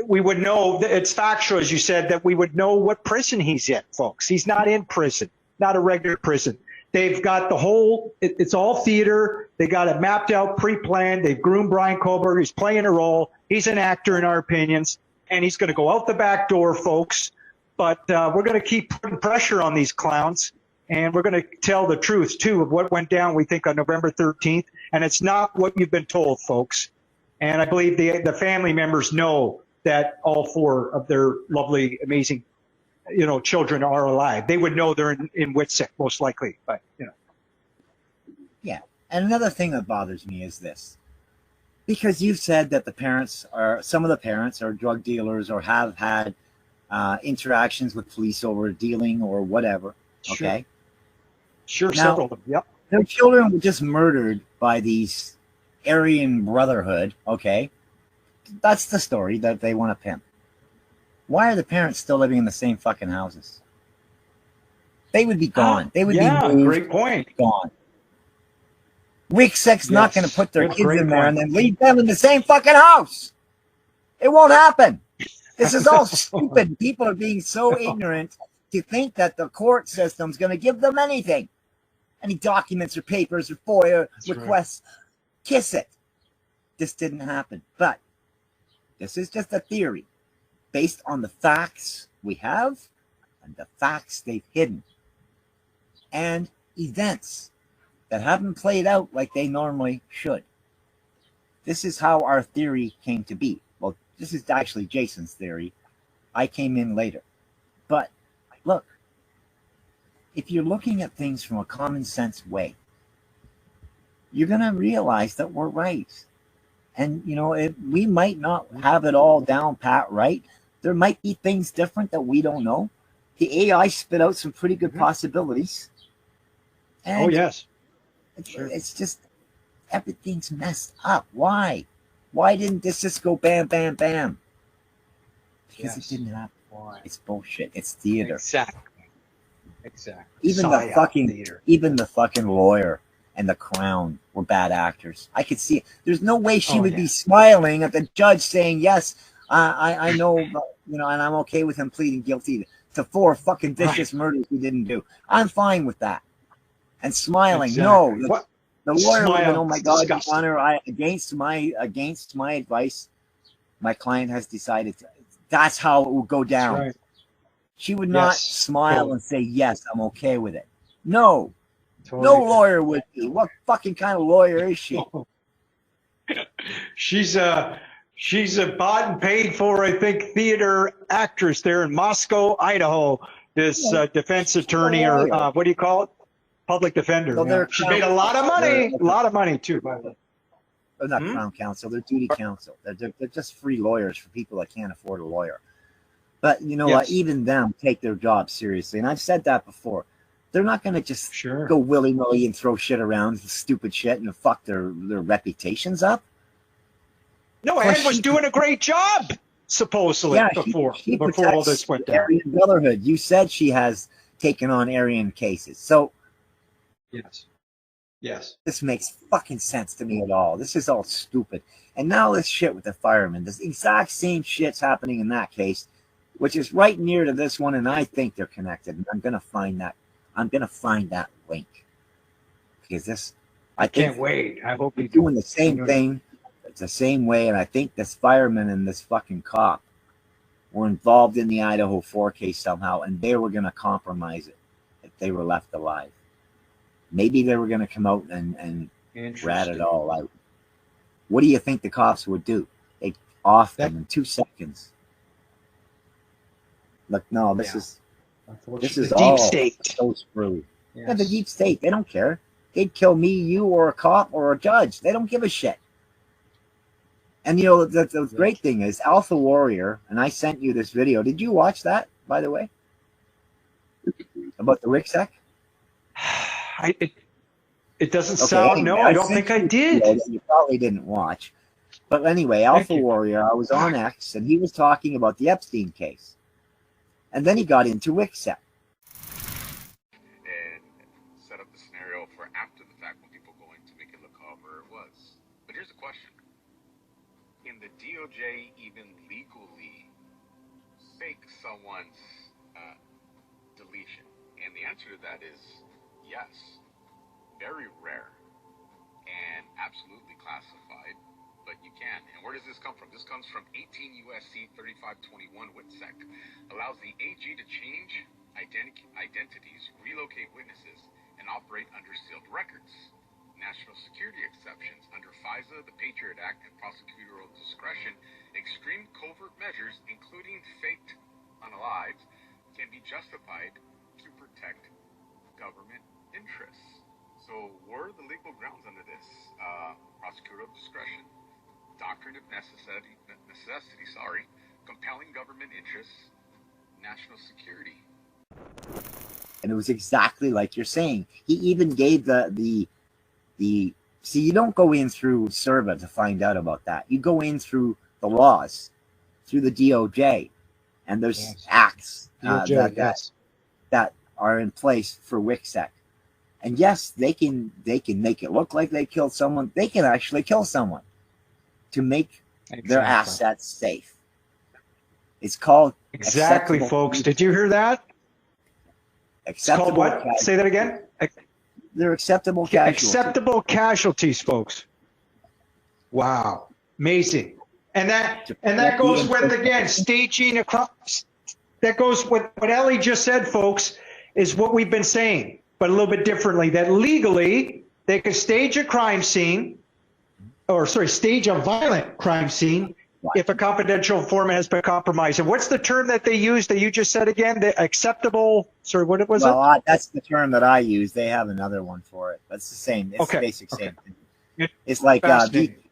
we would know, it's factual, as you said, that we would know what prison he's in, folks. He's not in prison, not a regular prison. They've got the whole, it's all theater. They got it mapped out, pre-planned. They've groomed Brian Kohberger. He's playing a role. He's an actor in our opinions, and he's going to go out the back door, folks. But we're going to keep putting pressure on these clowns, and we're going to tell the truth, too, of what went down, we think, on November 13th. And it's not what you've been told, folks. And I believe the family members know that all four of their lovely, amazing children are alive. They would know they're in Witsec, most likely, but, Yeah. And another thing that bothers me is this. Because you've said that some of the parents are drug dealers or have had interactions with police over dealing or whatever. Okay? Sure, now, several of them, yep. Their children were just murdered by these Aryan Brotherhood, okay? That's the story that they want to pimp. Why are the parents still living in the same fucking houses? They would be gone. They would be moved, great point. Gone. Wicksec's not going to put their kids in there and then leave them in the same fucking house. It won't happen. This is all stupid. People are being so ignorant to think that the court system's going to give them anything. Any documents or papers or FOIA requests. Right. Kiss it. This didn't happen. But this is just a theory based on the facts we have and the facts they've hidden and events that haven't played out like they normally should. This is how our theory came to be. Well, this is actually Jason's theory. I came in later. But look, if you're looking at things from a common sense way, you're going to realize that we're right. And, we might not have it all down pat right. There might be things different that we don't know. The AI spit out some pretty good possibilities. And yes. It's just, everything's messed up. Why? Why didn't this just go bam, bam, bam? Because it didn't happen. Why? It's bullshit. It's theater. Exactly. Even the fucking lawyer and the Crown were bad actors. I could see it. There's no way she would be smiling at the judge saying, yes, I know, and I'm okay with him pleading guilty to 4 fucking vicious murders he didn't do. I'm fine with that. And smiling. Exactly. No, the lawyer would, oh my God, Your Honor, against my advice, my client has decided that's how it will go down. Right. She would not smile and say, yes, I'm okay with it. No. No lawyer would be. What fucking kind of lawyer is she? She's She's a bought and paid for, I think, theater actress there in Moscow, Idaho. This defense attorney, or what do you call it? Public defender. So they're She made a lot of money, too, by the way. They're not crown counsel, they're duty counsel. They're just free lawyers for people that can't afford a lawyer. But you know what? Even them take their job seriously. And I've said that before. They're not going to just go willy-nilly and throw shit around, stupid shit, and fuck their reputations up. No, Ann was doing a great job, supposedly, before all this went down. Aryan Brotherhood. You said she has taken on Aryan cases. So, yes. This makes fucking sense to me at all. This is all stupid. And now this shit with the firemen. This exact same shit's happening in that case, which is right near to this one, and I think they're connected. And I'm going to find that. I'm going to find that link. Because this... I can't wait. I hope he's doing the same thing. It's the same way, and I think this fireman and this fucking cop were involved in the Idaho4 case somehow, and they were going to compromise it if they were left alive. Maybe they were going to come out and rat it all out. What do you think the cops would do? They'd off them in 2 seconds. Look, no, this is the all deep state. So screwed. Yes. Yeah, the deep state. They don't care. They'd kill me, you, or a cop, or a judge. They don't give a shit. And, you know, the great thing is Alpha Warrior, and I sent you this video. Did you watch that, by the way? About the Ricksec? It doesn't sound... No, I don't think I did. You probably didn't watch. But anyway, Alpha Warrior, I was on X, and he was talking about the Epstein case. And then he got into Ricksec. And set up the scenario for after the fact when people go in to make it look however it was. But here's the question. Can the DOJ even legally fake someone's deletion? And the answer to that is yes. Very rare and absolutely classified, but you can. And where does this come from? This comes from 18 U.S.C. 3521 WITSEC. Allows the AG to change identities, relocate witnesses, and operate under sealed records. National security exceptions under FISA, the Patriot Act, and prosecutorial discretion, extreme covert measures, including faked unalived, can be justified to protect government interests. So where are the legal grounds under this? Prosecutorial discretion, doctrine of necessity, compelling government interests, national security. And it was exactly like you're saying. He even gave the see, you don't go in through CERBA to find out about that. You go in through the laws, through the DOJ, and there's acts that are in place for WICSEC. And yes, they can make it look like they killed someone. They can actually kill someone to make their assets safe. It's called folks. Did you hear that? Acceptable. It's called what? Say that again. They're acceptable casualties. Acceptable casualties, folks. Wow, amazing. And that goes with, again, staging across. That goes with what Ellie just said, folks, is what we've been saying, but a little bit differently. That legally they could stage a crime scene, stage a violent crime scene if a confidential informant has been compromised. And what's the term that they use that you just said again? The acceptable, what was it? That's the term that I use. They have another one for it. That's the same. It's the basic same thing. It's like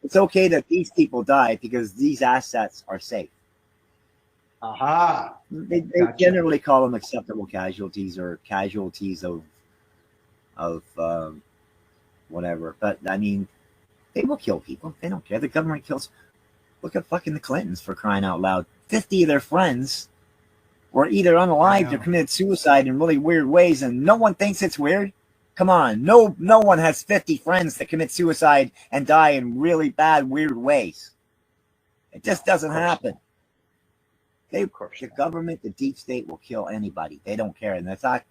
it's okay that these people die because these assets are safe. Aha. They generally call them acceptable casualties or casualties of whatever. But I mean, they will kill people. They don't care. The government kills. Look at fucking the Clintons, for crying out loud. 50 of their friends were either unalived or committed suicide in really weird ways, and no one thinks it's weird. Come on, no one has 50 friends that commit suicide and die in really bad, weird ways. It just doesn't happen. The government, the deep state will kill anybody. They don't care. And the fact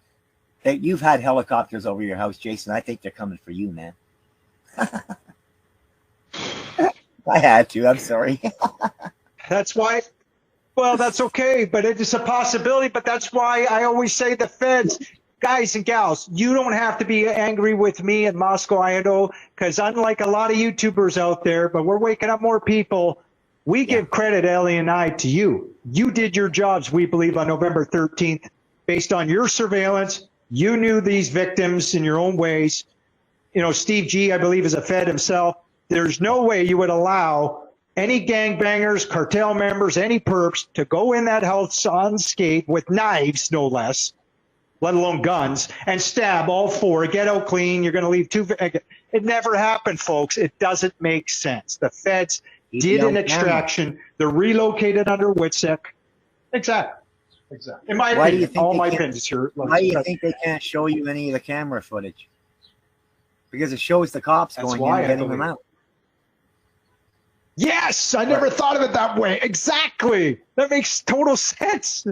that you've had helicopters over your house, Jason, I think they're coming for you, man. I had to. I'm sorry. That's why. Well, that's okay, but it's a possibility. But that's why I always say the feds, guys and gals, you don't have to be angry with me in Moscow, Idaho, because unlike a lot of YouTubers out there, but we're waking up more people. We give credit, Ellie and I, to you. You did your jobs, we believe, on November 13th. Based on your surveillance, you knew these victims in your own ways. You know, Steve G, I believe, is a Fed himself. There's no way you would allow any gangbangers, cartel members, any perps to go in that house unscathed with knives, no less, let alone guns, and stab all four, get out clean. You're going to leave two. It never happened, folks. It doesn't make sense. The feds did an extraction. They're relocated under WITSEC. Exactly. In my opinion, all my opinions here. Why do you think they can't show you any of the camera footage? Because it shows the cops going in and getting them out. Yes, I never thought of it that way. Exactly. That makes total sense.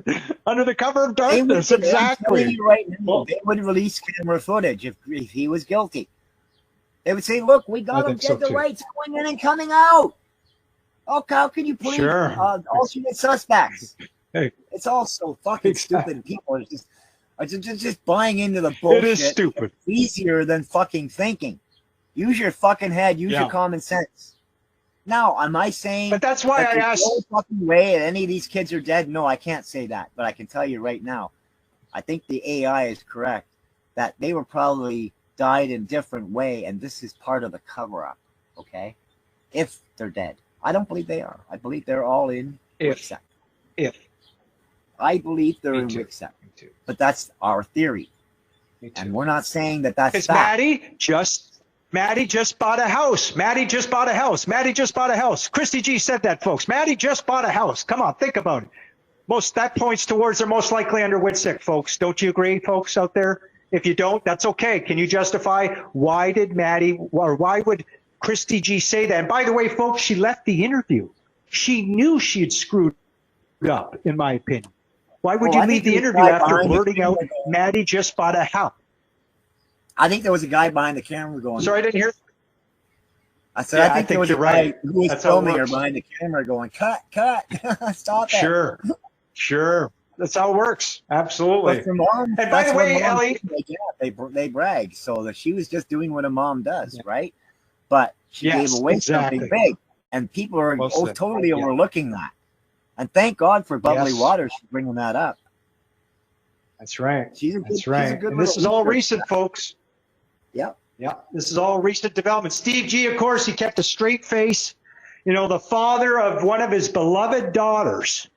Under the cover of darkness. Exactly. Right now, they would release camera footage if he was guilty. They would say, look, we got him dead to rights going in and coming out. Oh, how can you plead alternate suspects? Hey. It's all so fucking stupid. People are just buying into the bullshit. It is stupid. It's easier than fucking thinking. Use your fucking head. Use your common sense. Now, am I saying but that's why I asked no fucking way that any of these kids are dead? No, I can't say that. But I can tell you right now, I think the AI is correct that they were probably died in a different way, and this is part of the cover-up, okay? If they're dead. I don't believe they are. I believe they're all in WITSEC. I believe they're in WITSEC. But that's our theory. And we're not saying that that's fact. Maddie just bought a house. Maddie just bought a house. Christy G said that, folks. Maddie just bought a house. Come on, think about it. That points towards they're most likely under WITSEC, folks. Don't you agree, folks out there? If you don't, that's okay. Can you justify why would Christy G say that? And by the way, folks, she left the interview. She knew she had screwed up, in my opinion. Why would you leave the interview after blurting out Maddie just bought a house? I think there was a guy behind the camera going. Sorry, I didn't hear. I said, I think there was a guy who was filming her behind the camera going, cut, stop that. Sure. That's how it works. Absolutely. But for mom, and by the way, Ellie, they brag so that she was just doing what a mom does, right? But she gave away something big, and people are totally overlooking that. And thank God for Bubbly Waters for bringing that up. That's right. That's right. And this is all recent, folks. Yeah. This is all recent development. Steve G, of course, he kept a straight face. You know, the father of one of his beloved daughters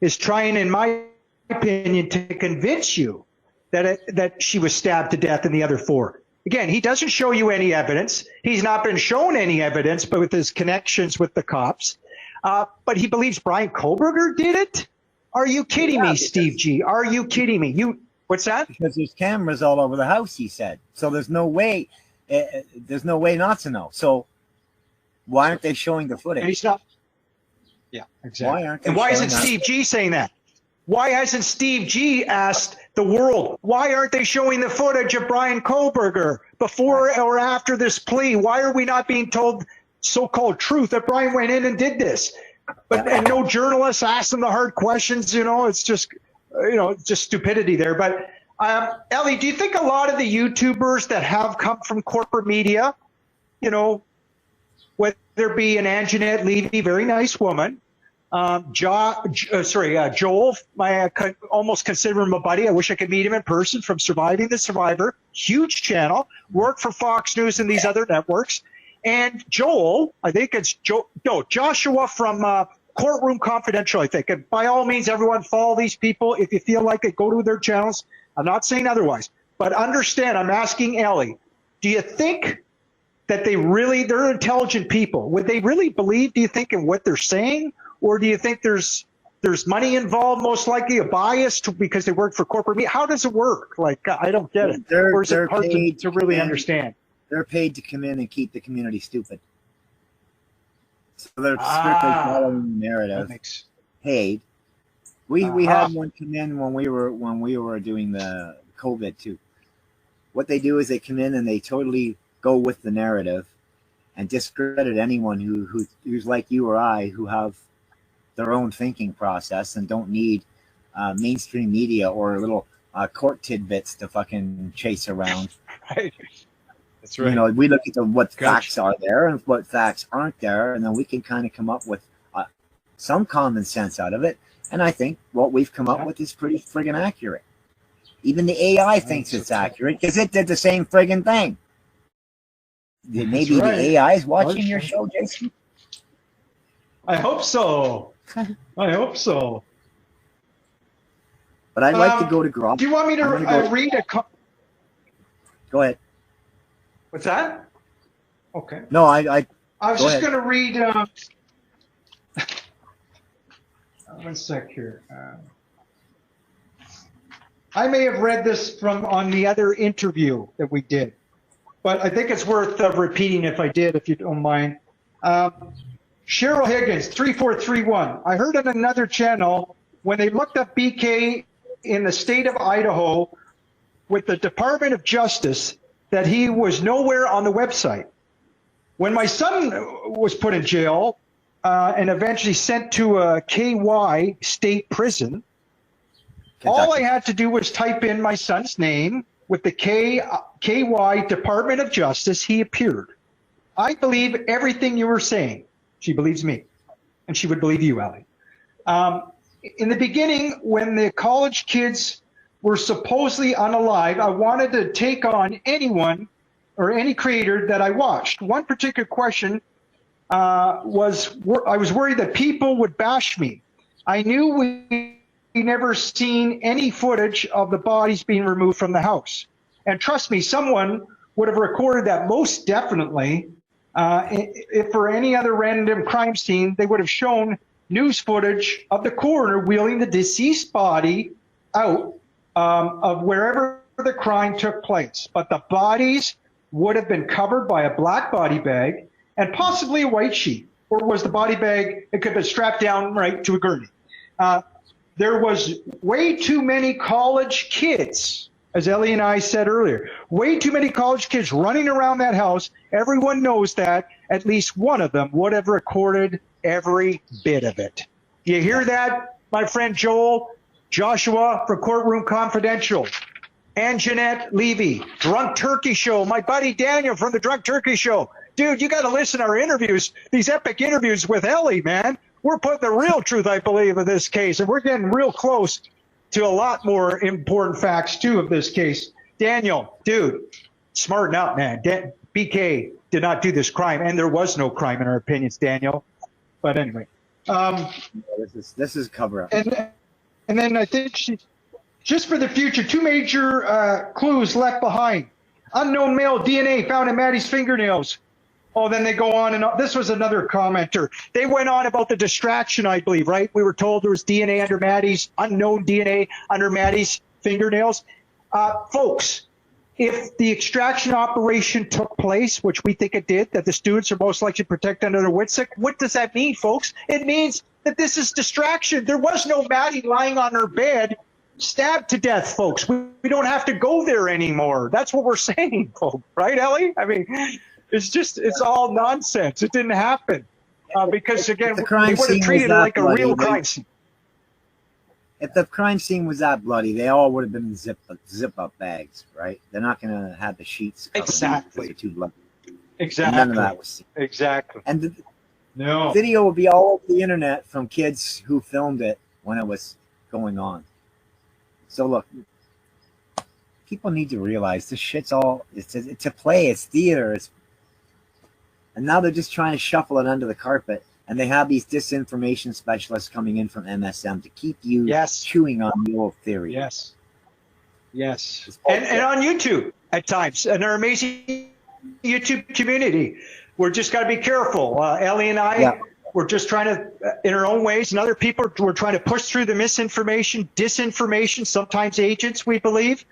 is trying, in my opinion, to convince you that she was stabbed to death in the other four. Again, he doesn't show you any evidence. He's not been shown any evidence, but with his connections with the cops. But he believes Brian Kohlberger did it? Are you kidding me, Steve G? Are you kidding me? What's that? Because there's cameras all over the house, he said. So there's no way not to know. So why aren't they showing the footage? And he's not. Yeah, exactly. Why isn't Steve G saying that? Why hasn't Steve G asked the world, why aren't they showing the footage of Brian Kohlberger before or after this plea? Why are we not being told so-called truth that Brian went in and did this? And no journalists ask them the hard questions, it's just, just stupidity there. But Ellie, do you think a lot of the YouTubers that have come from corporate media, whether it be an Anjanette Levy, very nice woman, Joel, I almost consider him a buddy. I wish I could meet him in person, from Surviving the Survivor, huge channel, worked for Fox News and these other networks. And Joel, I think it's Joshua from Courtroom Confidential, I think. And by all means, everyone follow these people. If you feel like it, go to their channels. I'm not saying otherwise. But understand, I'm asking Ellie, do you think that they're intelligent people? Would they really believe, do you think, in what they're saying? Or do you think there's money involved, most likely a bias because they work for corporate media? How does it work? I don't get it. Or is it hard to really understand? They're paid to come in and keep the community stupid. So they're strictly following the narrative. Paid. We had one come in when we were doing the COVID too. What they do is they come in and they totally go with the narrative and discredit anyone who's like you or I, who have their own thinking process and don't need mainstream media or little court tidbits to fucking chase around. Right. That's right. We look at what facts are there and what facts aren't there, and then we can kind of come up with some common sense out of it. And I think what we've come up with is pretty friggin' accurate. Even the AI thinks it's accurate because it did the same friggin' thing. Maybe the AI is watching your show, Jason? I hope so. I hope so. But I'd like to go to Grub. Do you want me to read a... Go ahead. What's that? Okay. No, I was just going to read... one sec here. I may have read this from on the other interview that we did, but I think it's worth repeating if I did, if you don't mind. Cheryl Higgins, 3431. I heard on another channel when they looked up BK in the state of Idaho with the Department of Justice that he was nowhere on the website. When my son was put in jail and eventually sent to a KY state prison, all I had to do was type in my son's name with the KY Department of Justice. He appeared. I believe everything you were saying. She believes me, and she would believe you, Allie. In the beginning, when the college kids were supposedly unalive, I wanted to take on anyone or any creator that I watched. One particular question was, I was worried that people would bash me. I knew we never seen any footage of the bodies being removed from the house. And trust me, someone would have recorded that most definitely. If for any other random crime scene, they would have shown news footage of the coroner wheeling the deceased body out of wherever the crime took place. But the bodies would have been covered by a black body bag and possibly a white sheet. Or was the body bag, it could have been strapped down right to a gurney. There was way too many college kids, as Ellie and I said earlier, way too many college kids running around that house. Everyone knows that at least one of them would have recorded every bit of it. You hear that, my friend Joel, Joshua from Courtroom Confidential, and Jeanette Levy, Drunk Turkey Show, my buddy Daniel from the Drunk Turkey Show. Dude, you got to listen to our interviews, these epic interviews with Ellie, man. We're putting the real truth, I believe, in this case, and we're getting real close to a lot more important facts, too, of this case. Daniel, dude, smarten up, man. BK did not do this crime, and there was no crime in our opinions, Daniel. But anyway. This is cover-up. And then I think just for the future, two major clues left behind. Unknown male DNA found in Maddie's fingernails. Oh, then they go on and on. This was another commenter. They went on about the distraction, I believe, right? We were told there was DNA under Maddie's, unknown DNA under Maddie's fingernails. Folks, if the extraction operation took place, which we think it did, that the students are most likely protected under the WITSEC, what does that mean, folks? It means that this is distraction. There was no Maddie lying on her bed, stabbed to death, folks. We don't have to go there anymore. That's what we're saying, folks. Right, Ellie? I mean... It's all nonsense. It didn't happen because, again, they would have treated it like a real crime scene. If the crime scene was that bloody, they all would have been in zip-up bags, right? They're not going to have the sheets covered. Exactly. They're too bloody. Exactly. And none of that was seen. Exactly. And the video will be all over the internet from kids who filmed it when it was going on. So, look. People need to realize this shit's all, it's a play, it's theater, and now they're just trying to shuffle it under the carpet, and they have these disinformation specialists coming in from MSM to keep you chewing on the old theory. Yes. And on YouTube at times, and our amazing YouTube community. We're just got to be careful. Ellie and I, we're just trying to, in our own ways, and other people, we're trying to push through the misinformation, disinformation, sometimes agents, we believe.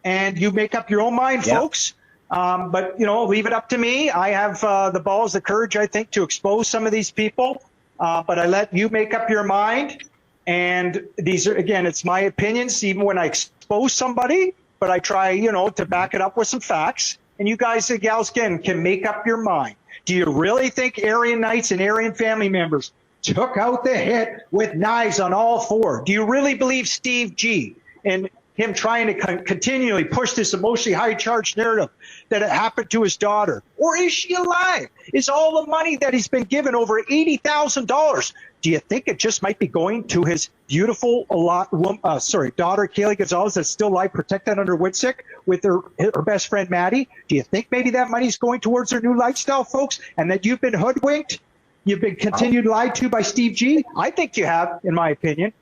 And you make up your own mind, folks. But, leave it up to me. I have the balls, the courage, I think, to expose some of these people. But I let you make up your mind. And these are, again, it's my opinions, even when I expose somebody. But I try, to back it up with some facts. And you guys and gals, again, can make up your mind. Do you really think Aryan Knights and Aryan family members took out the hit with knives on all four? Do you really believe Steve G. and him trying to continually push this emotionally high-charged narrative that it happened to his daughter? Or is she alive? Is all the money that he's been given, over $80,000, do you think it just might be going to his beautiful daughter, Kaylee Gonzalez, that's still alive, protected under Whitsick with her best friend, Maddie? Do you think maybe that money's going towards their new lifestyle, folks, and that you've been hoodwinked? You've been continued lied to by Steve G? I think you have, in my opinion.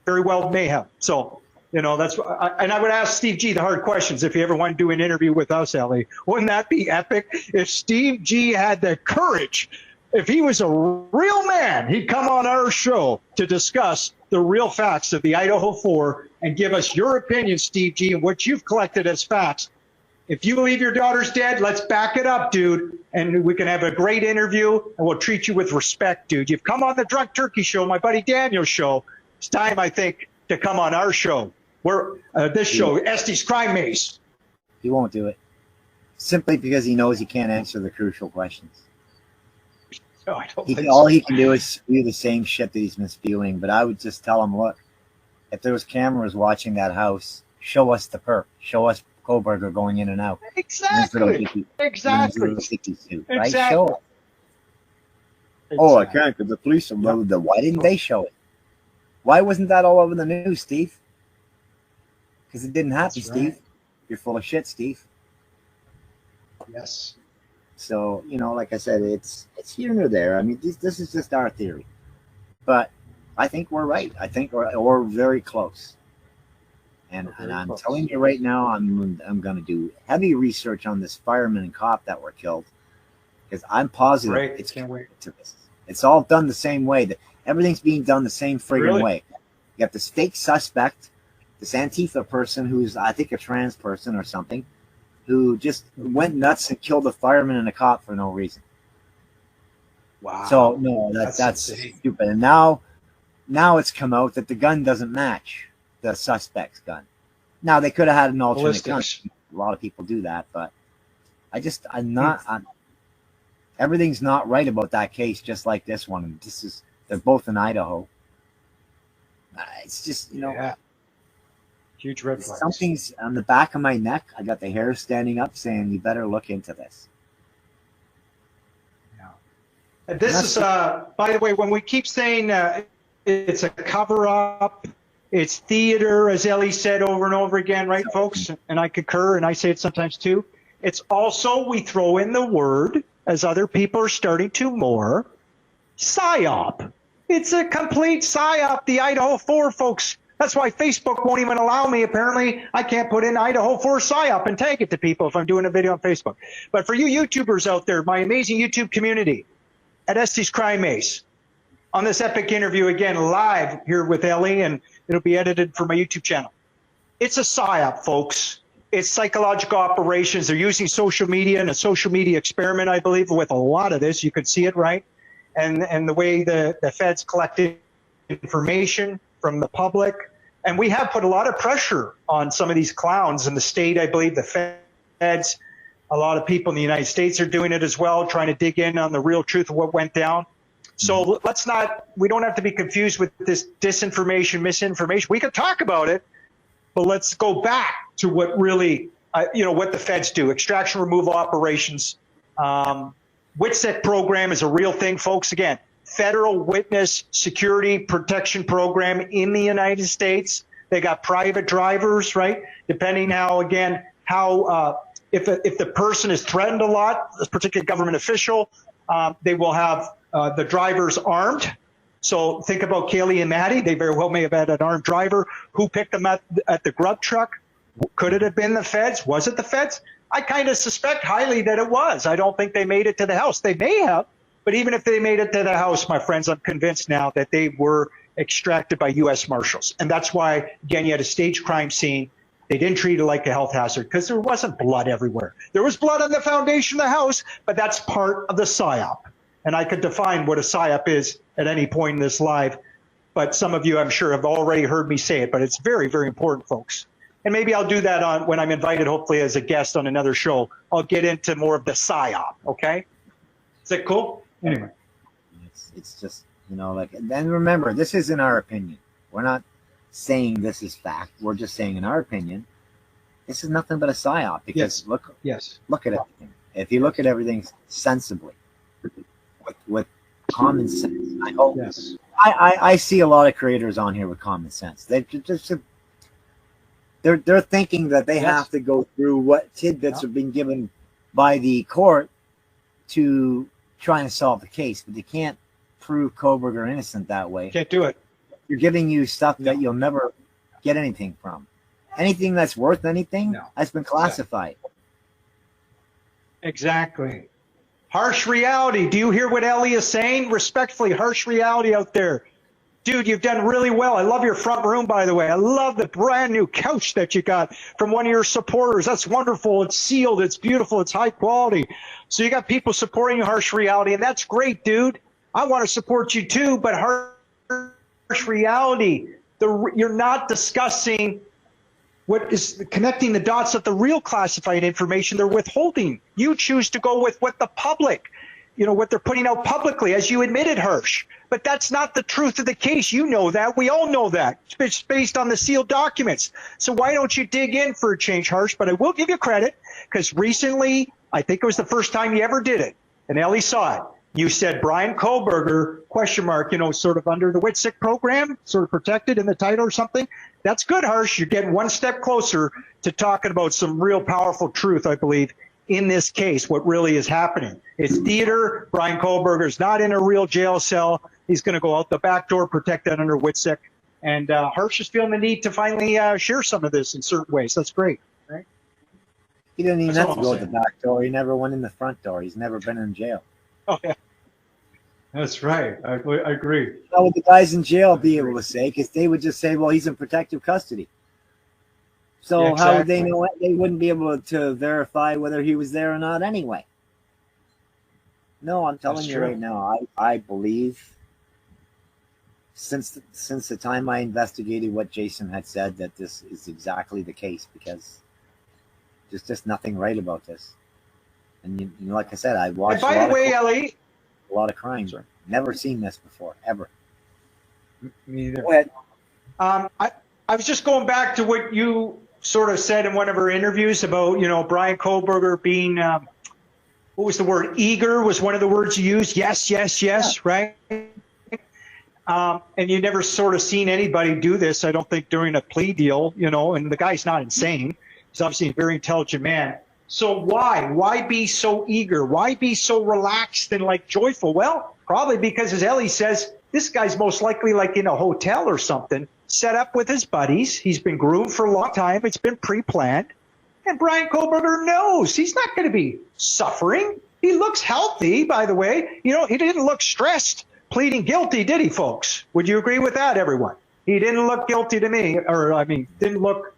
Very well may have. So, you know, and I would ask Steve G the hard questions if you ever want to do an interview with us, Ellie. Wouldn't that be epic? If Steve G had the courage, if he was a real man, he'd come on our show to discuss the real facts of the Idaho4 and give us your opinion, Steve G, and what you've collected as facts. If you believe your daughter's dead, let's back it up, dude. And we can have a great interview, and we'll treat you with respect, dude. You've come on the Drunk Turkey show, my buddy Daniel's show. It's time, I think, to come on our show. This show, ESTEY'S Crime Maze. He won't do it. Simply because he knows he can't answer the crucial questions. No, I don't think All so. he can do is spew the same shit that he's been spewing. But I would just tell him, look, if there was cameras watching that house, show us the perp. Show us Kohberger going in and out. Exactly. Exactly. Right? Show us. Oh, I can't because the police are loaded. Why didn't they show it? Why wasn't that all over the news, Steve? Because it didn't happen, That's Steve. right. You're full of shit, Steve. Yes. So, you know, like I said, it's here nor there. I mean, this is just our theory. But I think we're right. I think we're very close. And I'm telling you right now, I'm going to do heavy research on this fireman and cop that were killed. Because I'm positive it's connected to this. It's all done the same way. Everything's being done the same friggin' way. You have this fake suspect, this Antifa person who's, I think, a trans person or something, who just went nuts and killed a fireman and a cop for no reason. Wow. So, no, that's stupid. And now it's come out that the gun doesn't match the suspect's gun. Now, they could have had an alternate gun. A lot of people do that, but everything's not right about that case, just like this one. And they're both in Idaho. It's just, you know. Yeah. Huge red flags. Something's on the back of my neck. I got the hair standing up saying, you better look into this. Yeah. And this is, by the way, when we keep saying it's a cover-up, it's theater, as Ellie said over and over again, right, folks? And I concur, and I say it sometimes too. It's also, we throw in the word, as other people are starting to more, PSYOP. It's a complete PSYOP, the Idaho4, folks. That's why Facebook won't even allow me. Apparently, I can't put in Idaho4 PSYOP and tag it to people if I'm doing a video on Facebook. But for you YouTubers out there, my amazing YouTube community at ESTEY'S Crime Maze, on this epic interview, again, live here with Ellie, and it'll be edited for my YouTube channel. It's a PSYOP, folks. It's psychological operations. They're using social media and a social media experiment, I believe, with a lot of this. You could see it, right? And the way the feds collected information from the public. And we have put a lot of pressure on some of these clowns in the state. I believe the feds, a lot of people in the United States are doing it as well, trying to dig in on the real truth of what went down. So we don't have to be confused with this disinformation, misinformation. We could talk about it, but let's go back to what really, what the feds do. Extraction removal operations. WITSEC program is a real thing, folks. Again, Federal Witness Security Protection Program in the United States. They got private drivers, right? Depending if the person is threatened a lot, a particular government official, they will have the drivers armed. So think about Kaylee and Maddie. They very well may have had an armed driver. Who picked them at the grub truck? Could it have been the feds? Was it the feds? I kind of suspect highly that it was. I don't think they made it to the house. They may have, but even if they made it to the house, my friends, I'm convinced now that they were extracted by U.S. Marshals. And that's why, again, you had a staged crime scene. They didn't treat it like a health hazard because there wasn't blood everywhere. There was blood on the foundation of the house, but that's part of the PSYOP. And I could define what a PSYOP is at any point in this live. But some of you, I'm sure, have already heard me say it, but it's very, very important, folks. And maybe I'll do that when I'm invited, hopefully, as a guest on another show. I'll get into more of the PSYOP, okay? Is that cool? Anyway. It's just, and then remember, this isn't our opinion. We're not saying this is fact. We're just saying, in our opinion, this is nothing but a psyop. Because look at everything. If you look at everything sensibly, with common sense, I hope. Yes. I see a lot of creators on here with common sense. They're thinking that they have to go through what tidbits are being given by the court to try and solve the case, but they can't prove Kohberger innocent that way. Can't do it. You're giving you stuff that you'll never get anything from. Anything that's worth anything has been classified. Exactly. Harsh reality. Do you hear what Ellie is saying? Respectfully, harsh reality out there. Dude, you've done really well. I love your front room, by the way. I love the brand new couch that you got from one of your supporters. That's wonderful. It's sealed. It's beautiful. It's high quality. So you got people supporting you, harsh reality, and that's great, dude. I want to support you too, but harsh reality. You're not discussing what is connecting the dots of the real classified information they're withholding. You choose to go with what the public, what they're putting out publicly, as you admitted, Hirsch. But that's not the truth of the case. You know that. We all know that. It's based on the sealed documents. So why don't you dig in for a change, Hirsch? But I will give you credit, because recently, I think it was the first time you ever did it, and Ellie saw it. You said Brian Kohlberger, ? Sort of under the WITSEC program, sort of protected in the title or something. That's good, Harsh. You're getting one step closer to talking about some real powerful truth, I believe, in this case, what really is happening. It's theater. Brian Kohlberger's not in a real jail cell. He's going to go out the back door, protected under WITSEC. And Harsh is feeling the need to finally share some of this in certain ways. That's great. Right? He didn't even have to go out the back door. He never went in the front door. He's never been in jail. Oh, yeah. That's right. I agree. How would the guys in jail be able to say? Because they would just say, well, he's in protective custody. So Yeah, exactly. How would they know it? They wouldn't be able to verify whether he was there or not anyway. No, I'm telling you right now, I believe since the time I investigated what Jason had said, that this is exactly the case, because there's just nothing right about this. And like I said, I watched. And by the way, Ellie, a lot of crimes. Never seen this before, ever. Me either. Go ahead. I was just going back to what you sort of said in one of our interviews about, Brian Kohlberger being, what was the word? Eager was one of the words you used. Yes, right? And you never sort of seen anybody do this, I don't think, during a plea deal, and the guy's not insane. He's obviously a very intelligent man. So why? Why be so eager? Why be so relaxed and joyful? Well, probably because, as Ellie says, this guy's most likely in a hotel or something, set up with his buddies. He's been groomed for a long time. It's been pre-planned. And Brian Kohlberger knows he's not going to be suffering. He looks healthy, by the way. He didn't look stressed pleading guilty, did he, folks? Would you agree with that, everyone? He didn't look guilty to me, didn't look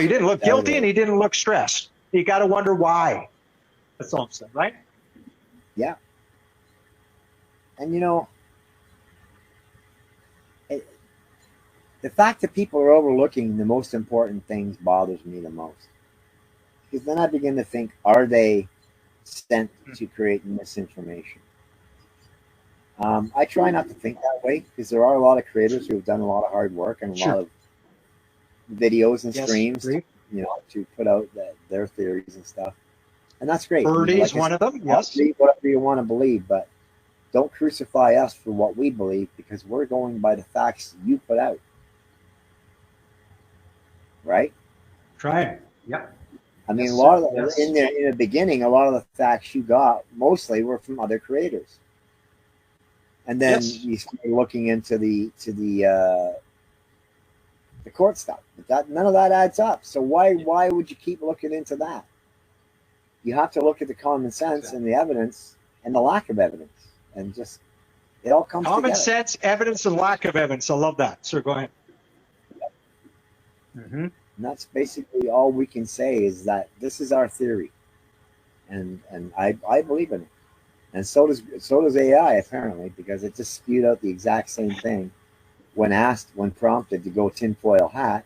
he didn't look guilty and he didn't look stressed. You got to wonder why. That's all I'm saying, right? Yeah. And the fact that people are overlooking the most important things bothers me the most. Because then I begin to think, are they sent to create misinformation? I try not to think that way, because there are a lot of creators who have done a lot of hard work and a lot of videos and streams, to put out their theories and stuff, and that's great. Birdie's one of them. Yes, whatever you want to believe, but don't crucify us for what we believe, because we're going by the facts you put out. Right? Try. Yep. I mean, a lot of in the beginning, a lot of the facts you got mostly were from other creators, and then you started looking into the court stuff, but none of that adds up. So why would you keep looking into that? You have to look at the common sense and the evidence and the lack of evidence, and just it all comes together. Common sense, evidence, and lack of evidence. I love that. Sir, go ahead. And that's basically all we can say, is that this is our theory, and I believe in it, and so does AI, apparently, because it just spewed out the exact same thing when prompted to go tinfoil hat.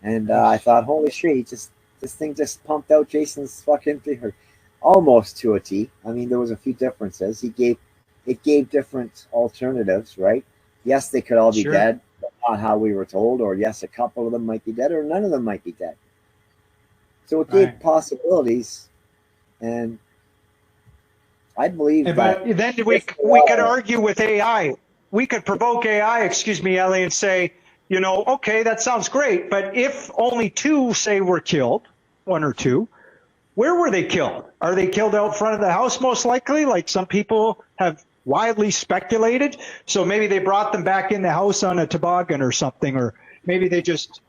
And I thought, holy shit, this thing just pumped out Jason's fucking theory almost to a T. I mean, there was a few differences. It gave different alternatives, right? Yes, they could all be dead, but not how we were told, or yes, a couple of them might be dead, or none of them might be dead. So it gave possibilities, and I believe that. But then we could argue with AI. We could provoke AI, excuse me, Ellie, and say, you know, okay, that sounds great, but if only 2 say were killed, 1 or 2, where were they killed? Are they killed out front of the house most likely, like some people have widely speculated? So maybe they brought them back in the house on a toboggan or something, or maybe they just,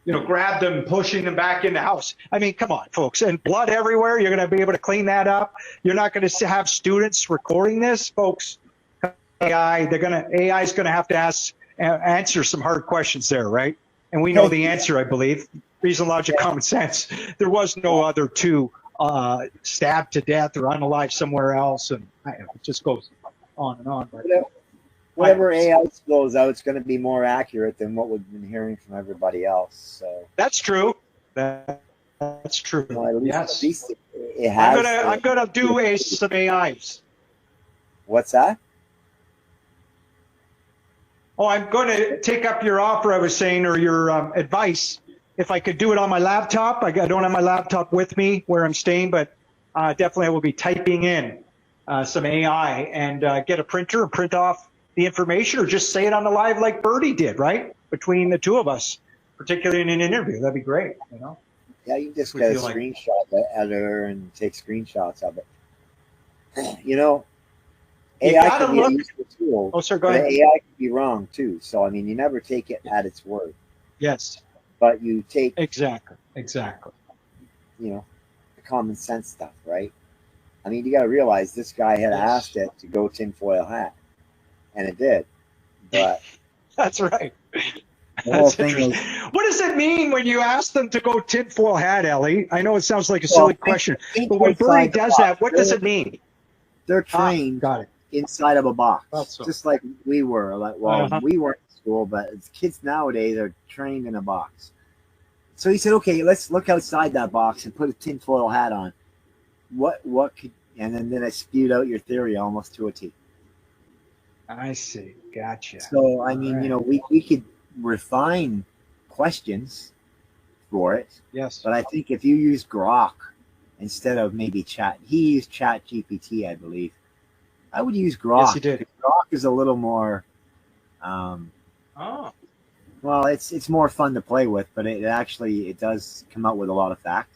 you know, grabbed them, pushing them back in the house. I mean, come on, folks. And blood everywhere. You're going to be able to clean that up. You're not going to have students recording this, folks. AI is going to have to answer some hard questions there, right? And we know the answer, I believe. Reason, logic, common sense. There was no other 2 stabbed to death or unalive somewhere else, and it just goes on and on. But whatever AI goes out, it's going to be more accurate than what we've been hearing from everybody else. So that's true. That's true. Well, yes. At least it has. I'm gonna do some AIs. What's that? Oh, I'm going to take up your offer, I was saying, or your advice. If I could do it on my laptop, I don't have my laptop with me where I'm staying, but definitely I will be typing in some AI and get a printer and print off the information, or just say it on the live like Bertie did, right? Between the 2 of us, particularly in an interview. That'd be great, you know? Yeah, you just get a screenshot the editor and take screenshots of it. You know, AI can be a useful tool. Oh, sir, go ahead. AI can be wrong too. So I mean, you never take it at its word. Yes. But you take exactly. You know, the common sense stuff, right? I mean, you got to realize this guy had asked it to go tinfoil hat, and it did. But that's right. The whole thing is, what does it mean when you ask them to go tinfoil hat, Ellie? I know it sounds like a silly question, but when Bertie does that, what does it mean? They're trained. Got it. Inside of a box, so. Just like we were. Like, we weren't in school, but kids nowadays are trained in a box. So he said, "Okay, let's look outside that box and put a tinfoil hat on. What could?" And then I spewed out your theory almost to a T. I see. Gotcha. So I mean, you know, we could refine questions for it. Yes. But I think if you use Grok instead of maybe he used Chat GPT, I believe. I would use Grok. Yes, you did. Grok is a little more. Well, it's more fun to play with, but it does come out with a lot of fact.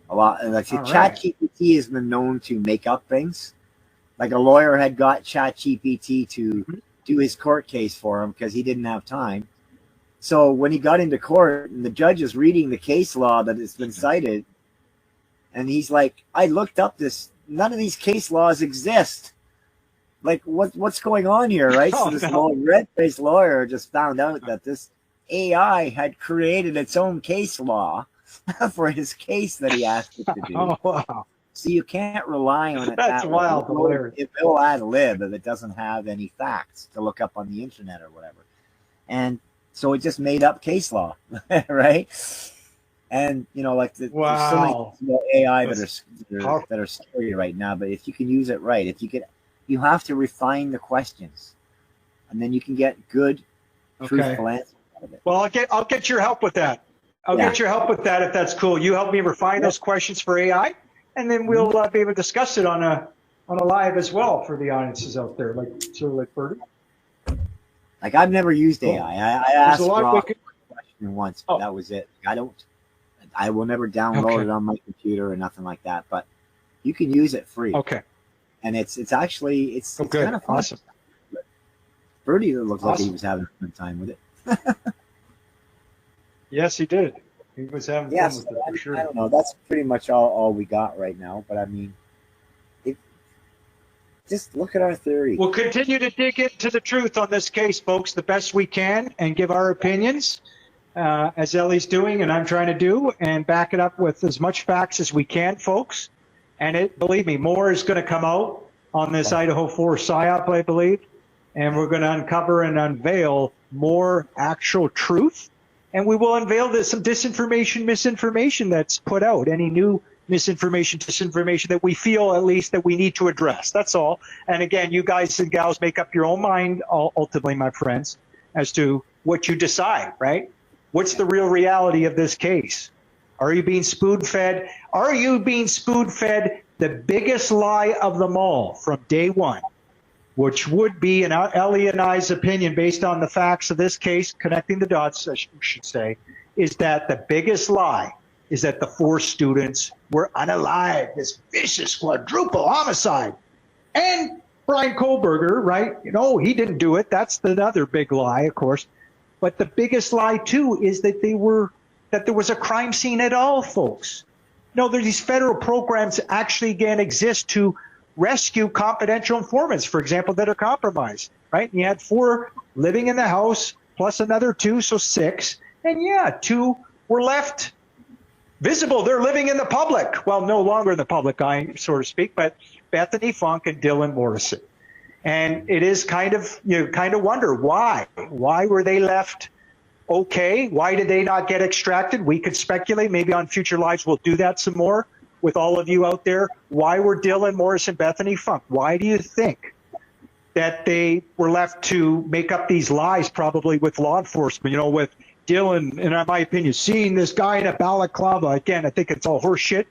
A lot. Like Chat GPT has been known to make up things. Like a lawyer had got Chat GPT to do his court case for him because he didn't have time. So when he got into court and the judge is reading the case law that has been cited, and he's like, "I looked up this. None of these case laws exist. Like, what's going on here, right?" So this red-faced lawyer just found out that this AI had created its own case law for his case that he asked it to do. Oh, wow. So you can't rely on it. That's wild. It will ad lib if it doesn't have any facts to look up on the internet or whatever. And so it just made up case law, right? And you know, like there's so many AI that are scary right now. But if you can use it right, you have to refine the questions, and then you can get good, truthful answers out of it. Well, I'll get your help with that. I'll get your help with that if that's cool. You help me refine those questions for AI, and then we'll be able to discuss it on a live as well for the audiences out there, like Bertie. Like I've never used AI. I asked Rob a question once, but that was it. I will never download it on my computer or nothing like that. But you can use it free. Okay. And it's kind of fun. Awesome. Bertie looked like he was having a good time with it. Yes, he did. He was having fun with it for sure. I don't know. That's pretty much all we got right now. But I mean, just look at our theory. We'll continue to dig into the truth on this case, folks, the best we can, and give our opinions, as Ellie's doing and I'm trying to do, and back it up with as much facts as we can, folks. And believe me, more is going to come out on this Idaho4 PSYOP, I believe. And we're going to uncover and unveil more actual truth. And we will unveil some disinformation, misinformation that's put out. Any new misinformation, disinformation that we feel at least that we need to address. That's all. And again, you guys and gals make up your own mind, ultimately, my friends, as to what you decide, right? What's the real reality of this case? Are you being spoon-fed? Are you being spoon-fed the biggest lie of them all from day one, which would be, in Ellie and I's opinion, based on the facts of this case, connecting the dots, I should say, is that the biggest lie is that the 4 students were unalive, this vicious quadruple homicide. And Brian Kohlberger, right, he didn't do it. That's another big lie, of course. But the biggest lie, too, is that there was a crime scene at all, folks. There's these federal programs actually, again, exist to rescue confidential informants, for example, that are compromised, right? And you had 4 living in the house, plus another 2, so 6. And yeah, 2 were left visible. They're living in the public. Well, no longer in the public eye, so to speak, but Bethany Funk and Dylan Morrison. And it is kind of wonder why. Why were they left okay? Why did they not get extracted? We could speculate. Maybe on future lives we'll do that some more with all of you out there. Why were Dylan Morrison, Bethany Funk? Why do you think that they were left to make up these lies, probably with law enforcement, with Dylan, in my opinion, seeing this guy in a balaclava? Again, I think it's all horse shit,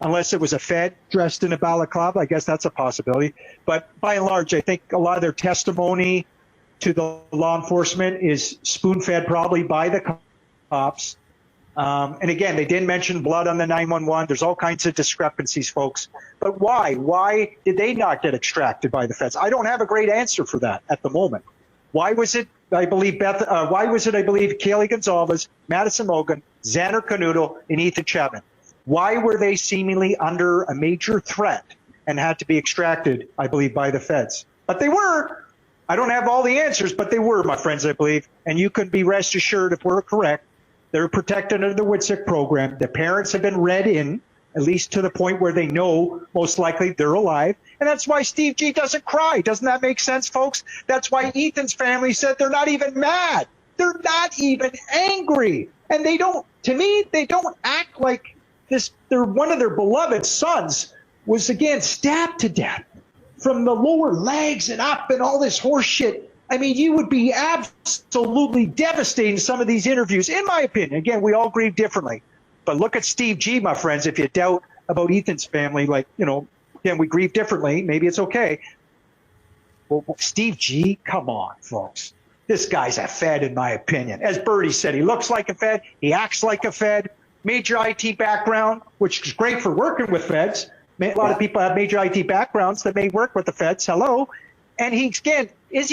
unless it was a Fed dressed in a balaclava. I guess that's a possibility. But by and large, I think a lot of their testimony to the law enforcement is spoon-fed probably by the cops. And again, they didn't mention blood on the 911. There's all kinds of discrepancies, folks. But why? Why did they not get extracted by the feds? I don't have a great answer for that at the moment. Why was it, I believe, Kaylee Gonzalez, Madison Logan, Xander Canuto, and Ethan Chapman? Why were they seemingly under a major threat and had to be extracted, I believe, by the feds? But they were. I don't have all the answers, but they were, my friends, I believe. And you can be rest assured, if we're correct, they're protected under the WITSEC program. The parents have been read in, at least to the point where they know most likely they're alive. And that's why Steve G doesn't cry. Doesn't that make sense, folks? That's why Ethan's family said they're not even mad. They're not even angry. And they don't act like this. One of their beloved sons was, again, stabbed to death from the lower legs and up and all this horse shit. I mean, you would be absolutely devastating some of these interviews, in my opinion. Again, we all grieve differently. But look at Steve G, my friends. If you doubt about Ethan's family, again, we grieve differently. Maybe it's okay. Well, Steve G, come on, folks. This guy's a Fed, in my opinion. As Birdie said, he looks like a Fed. He acts like a Fed. Major IT background, which is great for working with Feds. A lot of people have major IT backgrounds that may work with the Feds. Hello. And he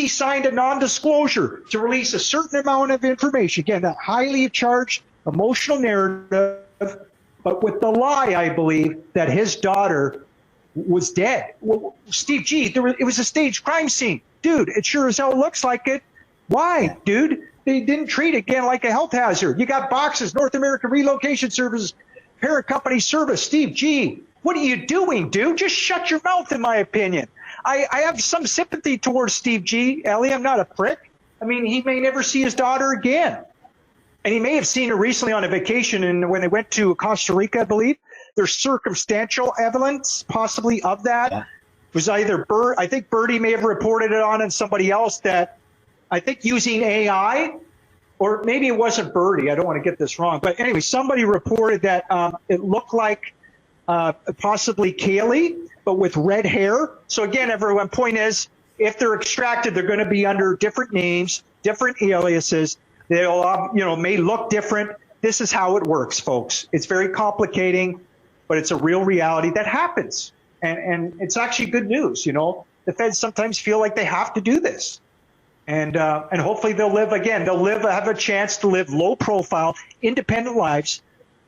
signed a non-disclosure to release a certain amount of information. Again, that highly charged emotional narrative, but with the lie, I believe, that his daughter was dead. Well, Steve G, it was a staged crime scene. Dude, it sure as hell looks like it. Why, dude? They didn't treat it, again, like a health hazard. You got boxes, North American Relocation Services, parent company service, Steve G. What are you doing, dude? Just shut your mouth, in my opinion. I have some sympathy towards Steve G. Ellie, I'm not a prick. I mean, he may never see his daughter again. And he may have seen her recently on a vacation, and when they went to Costa Rica, I believe. There's circumstantial evidence, possibly, of that. Yeah. It was either I think Birdie may have reported it on, and somebody else that, I think using AI, or maybe it wasn't Birdie. I don't want to get this wrong. But anyway, somebody reported that it looked like possibly Kaylee, but with red hair. So again, everyone, point is, if they're extracted, they're going to be under different names, different aliases. They'll, may look different. This is how it works, folks. It's very complicating, but it's a real reality that happens. And it's actually good news. The feds sometimes feel like they have to do this. And hopefully they'll have a chance to live low profile, independent lives,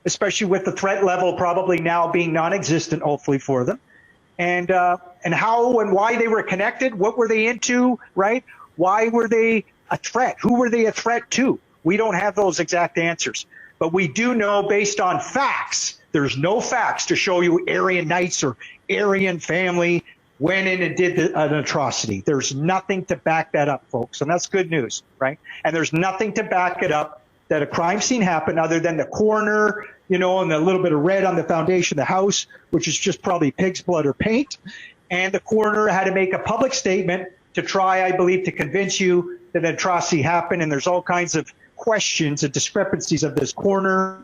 especially with the threat level probably now being non-existent, hopefully, for them. And how and why they were connected, what were they into, right? Why were they a threat? Who were they a threat to? We don't have those exact answers. But we do know, based on facts, there's no facts to show you Aryan Knights or Aryan family went in and did an atrocity. There's nothing to back that up, folks. And that's good news, right? And there's nothing to back it up that a crime scene happened other than the coroner, and a little bit of red on the foundation of the house, which is just probably pig's blood or paint. And the coroner had to make a public statement to try, I believe, to convince you that an atrocity happened, and there's all kinds of questions and discrepancies of this coroner.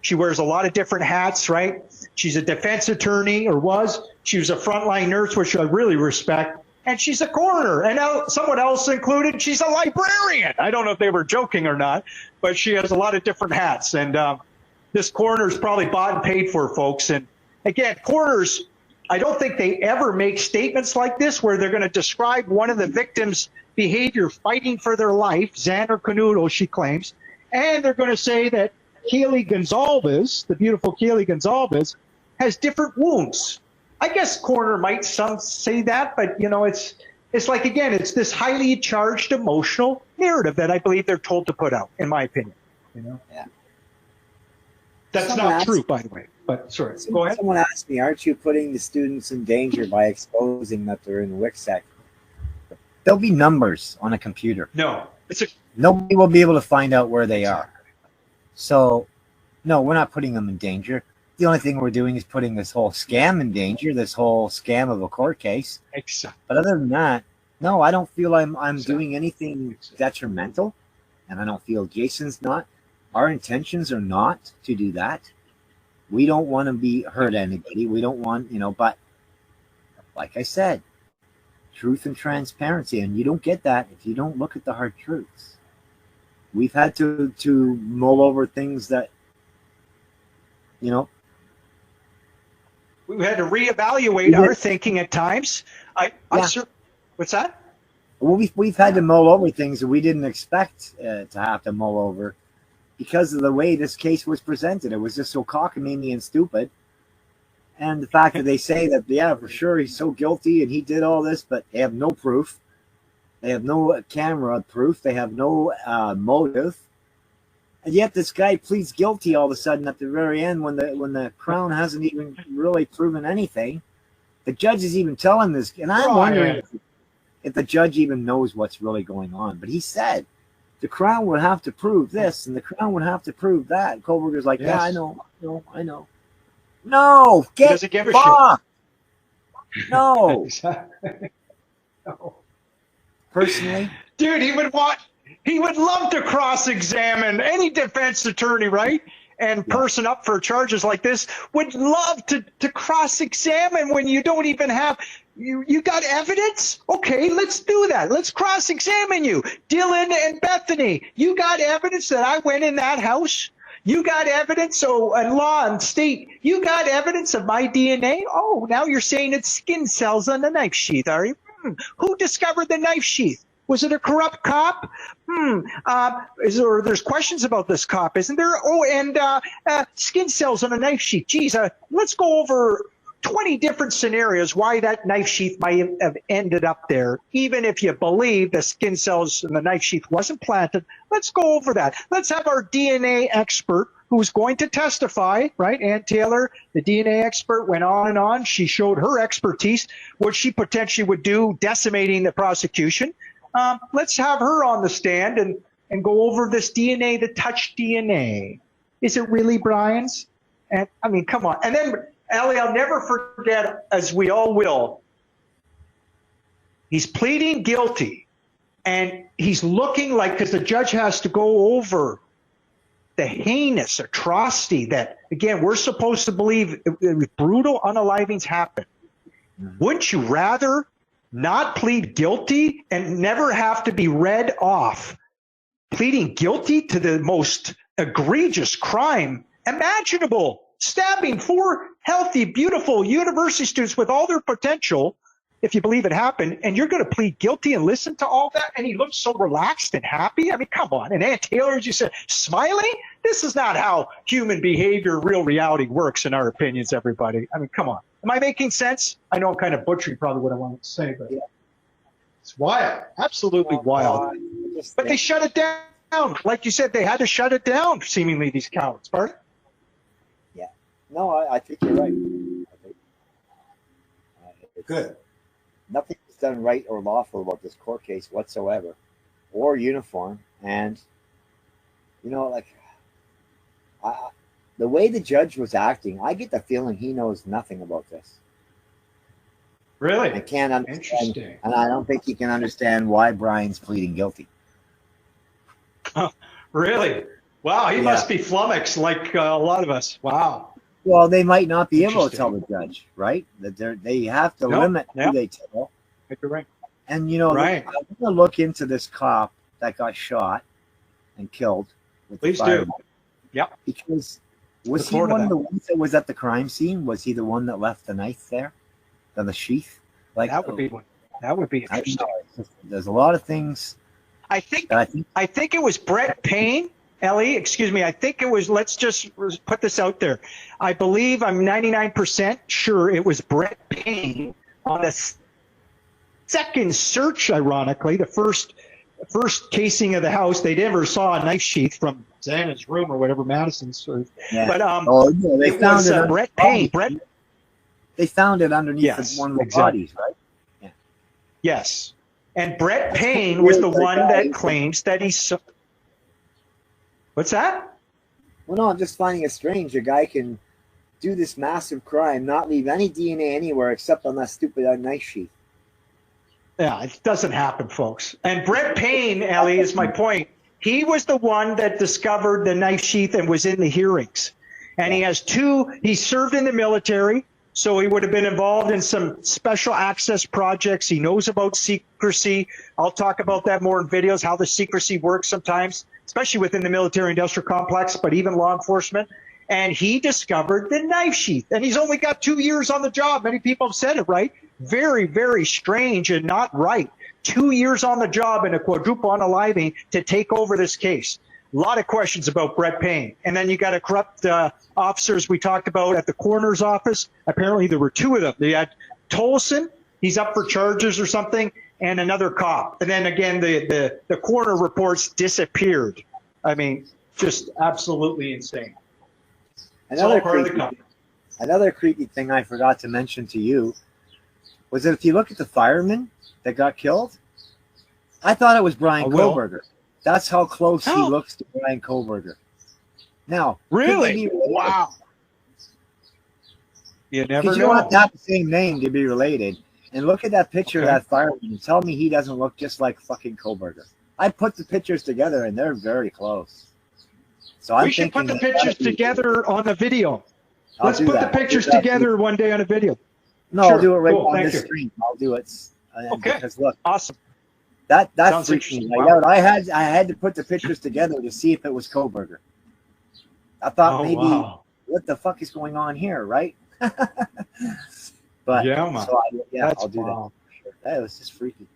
She wears a lot of different hats, right? She's a defense attorney, or was. She was a frontline nurse, which I really respect. And she's a coroner. And now someone else included, she's a librarian. I don't know if they were joking or not, but she has a lot of different hats. And this coroner's probably bought and paid for, folks. And again, coroners, I don't think they ever make statements like this where they're going to describe one of the victims' behavior fighting for their life, Xander Canuto, she claims, and they're going to say that Kaylee Gonzalez, the beautiful Kaylee Gonzalez, has different wounds. I guess coroner might some say that, but you know, it's like, again, it's this highly charged emotional narrative that I believe they're told to put out, in my opinion. You know, Yeah. that's not true, by the way. But sorry, go ahead. Someone asked me, aren't you putting the students in danger by exposing that they're in the WICSEC? There'll be numbers on a computer. No, Nobody will be able to find out where they are. So, no, we're not putting them in danger. The only thing we're doing is putting this whole scam in danger, this whole scam of a court case. Exactly. But other than that, no, I don't feel I'm doing anything detrimental, and I don't feel Jason's not. Our intentions are not to do that. We don't want to hurt anybody. We don't want, but like I said, truth and transparency, and you don't get that if you don't look at the hard truths. We've had to mull over things that, we've had to reevaluate our thinking at times. What's that? Well, we've had to mull over things that we didn't expect to have to mull over because of the way this case was presented. It was just so cockamamie and stupid. And the fact that they say that, yeah, for sure, he's so guilty and he did all this, but they have no proof. They have no camera proof. They have no motive. And yet this guy pleads guilty all of a sudden at the very end when the Crown hasn't even really proven anything. The judge is even telling this. And I'm wondering if the judge even knows what's really going on. But he said the Crown would have to prove this and the Crown would have to prove that. And Kohberger's like, yeah, I know. No, get fucked. No. No. Personally, dude, he would love to cross-examine any defense attorney, right? And person up for charges like this would love to cross-examine when you don't even have you got evidence? Okay, let's do that. Let's cross-examine you. Dylan and Bethany, you got evidence that I went in that house? You got evidence, and law and state, you got evidence of my DNA? Oh, now you're saying it's skin cells on the knife sheath, are you? Who discovered the knife sheath? Was it a corrupt cop? There's questions about this cop, isn't there? Oh, and skin cells on a knife sheath. Geez, let's go over 20 different scenarios why that knife sheath might have ended up there. Even if you believe the skin cells in the knife sheath wasn't planted, let's go over that. Let's have our DNA expert who's going to testify, right? Ann Taylor, the DNA expert, went on and on. She showed her expertise, what she potentially would do, decimating the prosecution. Let's have her on the stand and go over this DNA, the touch DNA. Is it really Brian's? And I mean, come on. And then, Ellie, I'll never forget, as we all will, he's pleading guilty, and he's looking like, because the judge has to go over the heinous atrocity that, again, we're supposed to believe brutal unalivings happen. Wouldn't you rather not plead guilty and never have to be read off pleading guilty to the most egregious crime imaginable? Stabbing 4 healthy, beautiful university students with all their potential, if you believe it happened, and you're going to plead guilty and listen to all that, and he looks so relaxed and happy? I mean, come on. And Ann Taylor, as you said, smiling? This is not how human behavior, real reality works, in our opinions, everybody. I mean, come on. Am I making sense? I know I'm kind of butchering probably what I wanted to say, but it's wild. Absolutely wild. But they shut it down. Like you said, they had to shut it down, seemingly, these cowards. Pardon? yeah. No, I think you're right. Good. Nothing is done right or lawful about this court case whatsoever, or uniform. And, the way the judge was acting, I get the feeling he knows nothing about this. Really? I can't understand, Interesting. and I don't think he can understand why Brian's pleading guilty. Oh, really? Wow, he must be flummoxed like a lot of us. Wow. Well, they might not be able to tell the judge, right? That they have to limit who they tell. You're right. And I want to look into this cop that got shot and killed. Please do. Yeah. Because was he one of the ones that was at the crime scene? Was he the one that left the knife there, on the sheath? Like that would be one. That would be interesting. There's a lot of things. I think it was Brett Payne. Ellie, excuse me. I think it was. Let's just put this out there. I believe I'm 99% sure it was Brett Payne on the second search. Ironically, the first casing of the house, they never saw a knife sheath from Xana's room or whatever, Madison's. But they found it. Brett Payne. They found it underneath one of the bodies, right? Yeah. Yes. And Brett Payne was the one that claims that he saw. What's that? Well, no, I'm just finding it strange. A guy can do this massive crime, not leave any DNA anywhere except on that stupid knife sheath. Yeah, it doesn't happen, folks. And Brett Payne, Ellie, is my point. He was the one that discovered the knife sheath and was in the hearings. And he served in the military, so he would have been involved in some special access projects. He knows about secrecy. I'll talk about that more in videos, how the secrecy works sometimes, especially within the military-industrial complex, but even law enforcement. And he discovered the knife sheath. And he's only got 2 years on the job. Many people have said it, right? Very, very strange and not right. 2 years on the job in a quadruple unaliving to take over this case. A lot of questions about Brett Payne. And then you got a corrupt officers we talked about at the coroner's office. Apparently there were two of them. They had Tolson, he's up for charges or something, and another cop. And then again, the coroner reports disappeared. I mean, just absolutely insane. Another creepy thing I forgot to mention to you was that if you look at the fireman that got killed, I thought it was Brian Kohlberger. That's how close he looks to Brian Kohlberger. Now, really? Wow. You never know. You don't have to have the same name to be related. And look at that picture of that fireman and tell me he doesn't look just like fucking Kohlberger. I put the pictures together and they're very close. So we should put the pictures together on a video. Let's put the pictures together one day on a video. No, I'll do it right on this screen. I'll do it. Okay. Because look, awesome. That freaked me out. I had to put the pictures together to see if it was Kohlberger. I thought what the fuck is going on here, right? But yeah, man. So I'll do that. Sure. That was just freaky.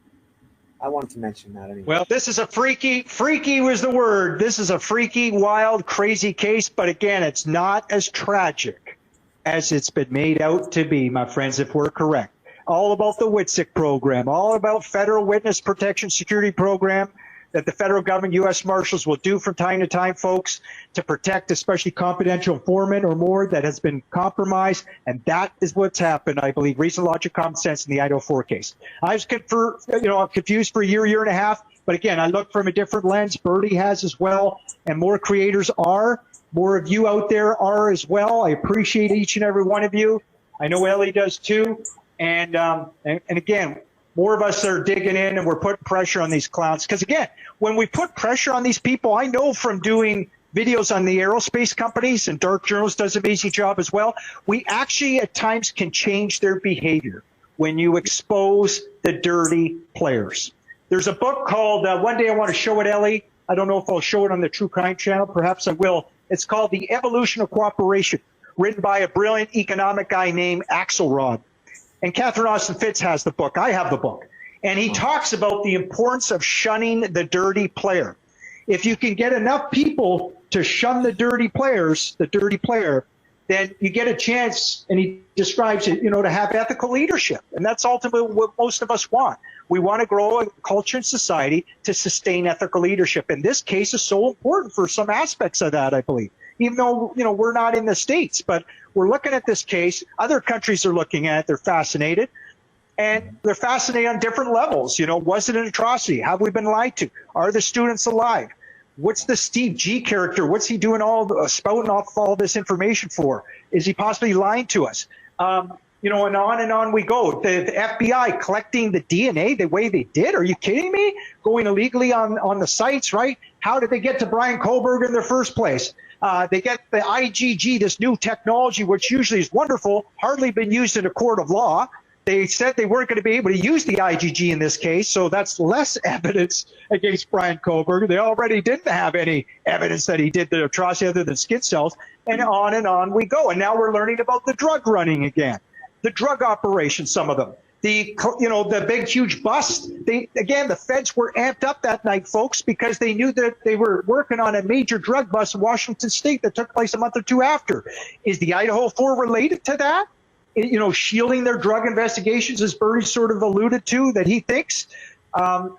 I wanted to mention that anyway. Well, this is a freaky was the word. This is a freaky, wild, crazy case, but again, it's not as tragic as it's been made out to be, my friends, if we're correct. All about the WITSEC program, all about federal witness protection security program that the federal government, U.S. Marshals will do from time to time, folks, to protect especially confidential informant or more that has been compromised. And that is what's happened, I believe, reason, logic, common sense in the Idaho4 case. I was confused for a year and a half. But again, I look from a different lens. Birdie has as well. And more creators are. More of you out there are as well. I appreciate each and every one of you. I know Ellie does too. And again, more of us are digging in and we're putting pressure on these clowns. Because again, when we put pressure on these people, I know from doing videos on the aerospace companies, and Dark Journals does an amazing job as well, we actually at times can change their behavior when you expose the dirty players. There's a book called, one day I want to show it, Ellie. I don't know if I'll show it on the True Crime channel. Perhaps I will. It's called The Evolution of Cooperation, written by a brilliant economic guy named Axelrod. And Catherine Austin Fitz has the book. I have the book. And he talks about the importance of shunning the dirty player. If you can get enough people to shun the dirty player, then you get a chance, and he describes it, to have ethical leadership. And that's ultimately what most of us want. We want to grow a culture and society to sustain ethical leadership. And this case is so important for some aspects of that, I believe. Even though, we're not in the States, but we're looking at this case. Other countries are looking at it. They're fascinated. And they're fascinated on different levels. Was it an atrocity? Have we been lied to? Are the students alive? What's the Steve G character? What's he doing spouting off all this information for? Is he possibly lying to us? you know, and on we go. The FBI collecting the DNA the way they did. Are you kidding me? Going illegally on the sites, right? How did they get to Brian Kohlberger in the first place? They get the IgG, this new technology, which usually is wonderful, hardly been used in a court of law. They said they weren't going to be able to use the IgG in this case, so that's less evidence against Brian Kohlberger. They already didn't have any evidence that he did the atrocity other than skin cells, and on we go. And now we're learning about the drug running again, the drug operations, some of them. The big, huge bust. The feds were amped up that night, folks, because they knew that they were working on a major drug bust in Washington State that took place a month or two after. Is the Idaho4 related to that? You know, shielding their drug investigations, as Bernie sort of alluded to, that he thinks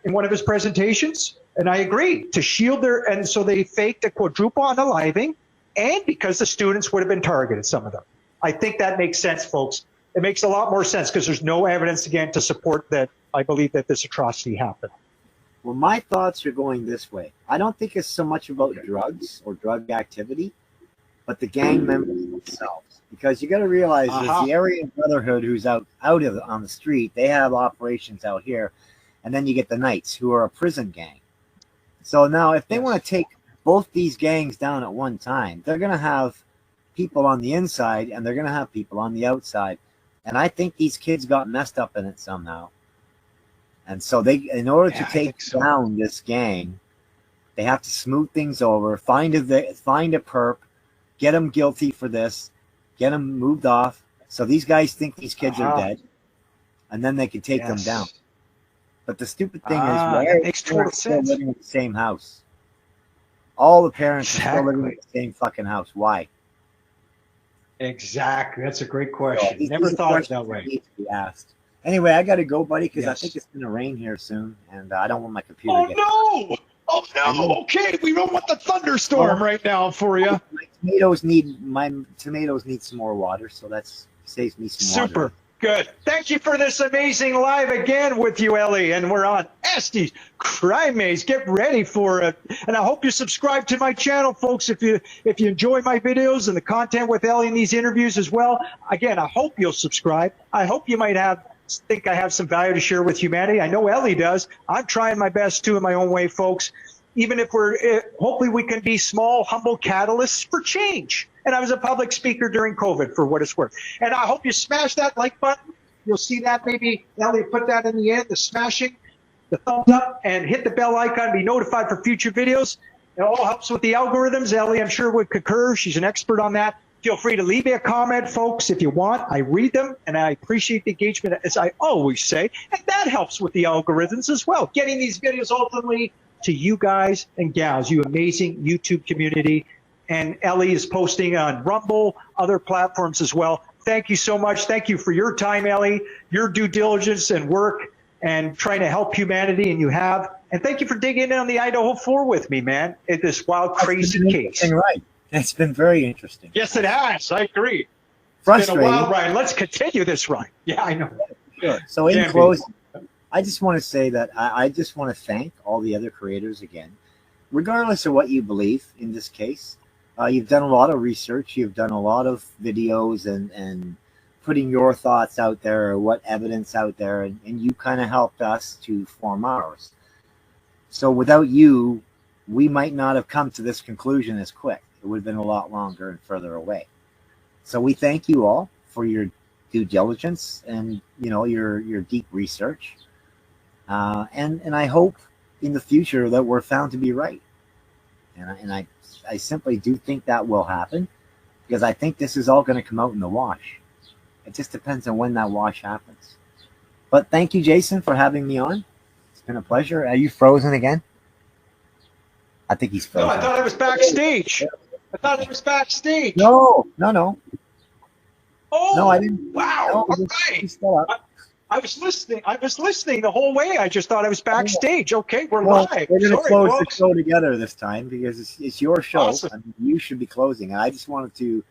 in one of his presentations. And I agree, to shield and so they faked a quadruple unaliving, and because the students would have been targeted, some of them. I think that makes sense, folks. It makes a lot more sense because there's no evidence, again, to support that I believe that this atrocity happened. Well, my thoughts are going this way. I don't think it's so much about drugs or drug activity, but the gang members themselves. Because you got to realize there's the Aryan Brotherhood who's out on the street. They have operations out here. And then you get the Knights, who are a prison gang. So now if they want to take both these gangs down at one time, they're going to have people on the inside and they're going to have people on the outside. And I think these kids got messed up in it somehow. And so in order to take down this gang, they have to smooth things over, find a perp, get them guilty for this, get them moved off. So these guys think these kids are dead, and then they can take them down. But the stupid thing is, why are they still living in the same house? All the parents are still living in the same fucking house. Why? Exactly. That's a great question. Never thought of that way. Need to be asked. Anyway, I got to go, buddy, because I think it's going to rain here soon, and I don't want my computer to get... Oh, no! Okay, we don't want the thunderstorm right now for you. My tomatoes need some more water, so that saves me some water. Super. Good. Thank you for this amazing live again with you, Ellie. And we're on STAGED Crime Maze. Get ready for it. And I hope you subscribe to my channel, folks, if you enjoy my videos and the content with Ellie in these interviews as well. Again, I hope you'll subscribe. I hope you might think I have some value to share with humanity. I know Ellie does. I'm trying my best too in my own way, folks. Even if hopefully we can be small, humble catalysts for change. And I was a public speaker during COVID, for what it's worth. And I hope you smash that like button. You'll see that, maybe Ellie put that in the end, the smashing, the thumbs up, and hit the bell icon to be notified for future videos. It all helps with the algorithms. Ellie, I'm sure, would concur. She's an expert on that. Feel free to leave me a comment, folks, if you want. I read them, and I appreciate the engagement, as I always say. And that helps with the algorithms as well, getting these videos ultimately to you guys and gals, you amazing YouTube community. And Ellie is posting on Rumble, other platforms as well. Thank you so much. Thank you for your time, Ellie, your due diligence and work and trying to help humanity, and you have. And thank you for digging in on the Idaho4 with me, man, in this wild, crazy case. Right. It's been very interesting. Yes, it has. I agree. Frustrating. It's been a wild ride. Let's continue this ride. Yeah, I know. Sure. So in closing, I just want to say that I just want to thank all the other creators again, regardless of what you believe in this case. You've done a lot of research. You've done a lot of videos and putting your thoughts out there, or what evidence out there, and you kind of helped us to form ours. So without you, we might not have come to this conclusion as quick. It would have been a lot longer and further away. So we thank you all for your due diligence and your deep research. And I hope in the future that we're found to be right. And I simply do think that will happen, because I think this is all going to come out in the wash. It just depends on when that wash happens. But thank you, Jason, for having me on. It's been a pleasure. Are you frozen again? I think he's frozen. No, I thought I was backstage. No. Oh, no, I didn't. Wow. No, all right. I was listening the whole way. I just thought I was backstage. Okay, we're live. We're going to close the show together this time, because it's your show. Awesome. I mean, you should be closing. And I just wanted to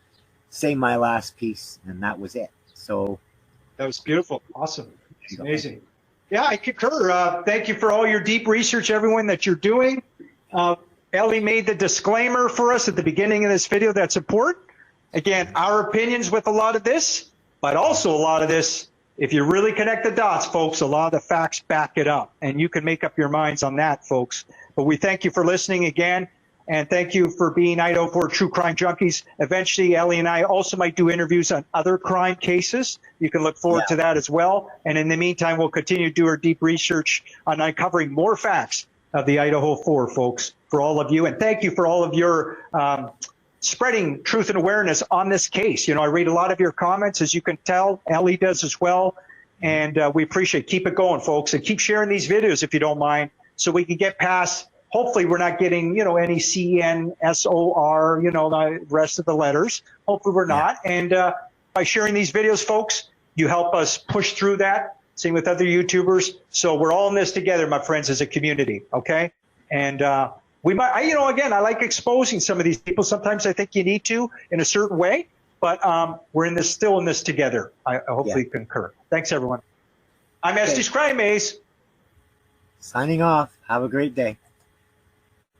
say my last piece, and that was it. So that was beautiful. Awesome. It's amazing. Yeah, I concur. Thank you for all your deep research, everyone, that you're doing. Ellie made the disclaimer for us at the beginning of this video. That's important. Again, our opinions with a lot of this, But also a lot of this, if you really connect the dots, folks, a lot of the facts back it up. And you can make up your minds on that, folks. But we thank you for listening again. And thank you for being Idaho4 True Crime Junkies. Eventually, Ellie and I also might do interviews on other crime cases. You can look forward to that as well. And in the meantime, we'll continue to do our deep research on uncovering more facts of the Idaho4, folks, for all of you. And thank you for all of your spreading truth and awareness on this case. You know, I read a lot of your comments, as you can tell. Ellie does as well. And we appreciate it. Keep it going, folks. And keep sharing these videos, if you don't mind, so we can get past. Hopefully we're not getting, you know, any CNSOR, you know, the rest of the letters. Hopefully we're not. And by sharing these videos, folks, you help us push through that. Same with other YouTubers. So we're all in this together, my friends, as a community. Okay. And we might, you know, again, I like exposing some of these people. Sometimes I think you need to in a certain way, but we're in this, still in this together. I hopefully concur. Thanks, everyone. I'm STAGED Crime Maze. Signing off. Have a great day.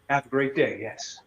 Have a great day. Yes.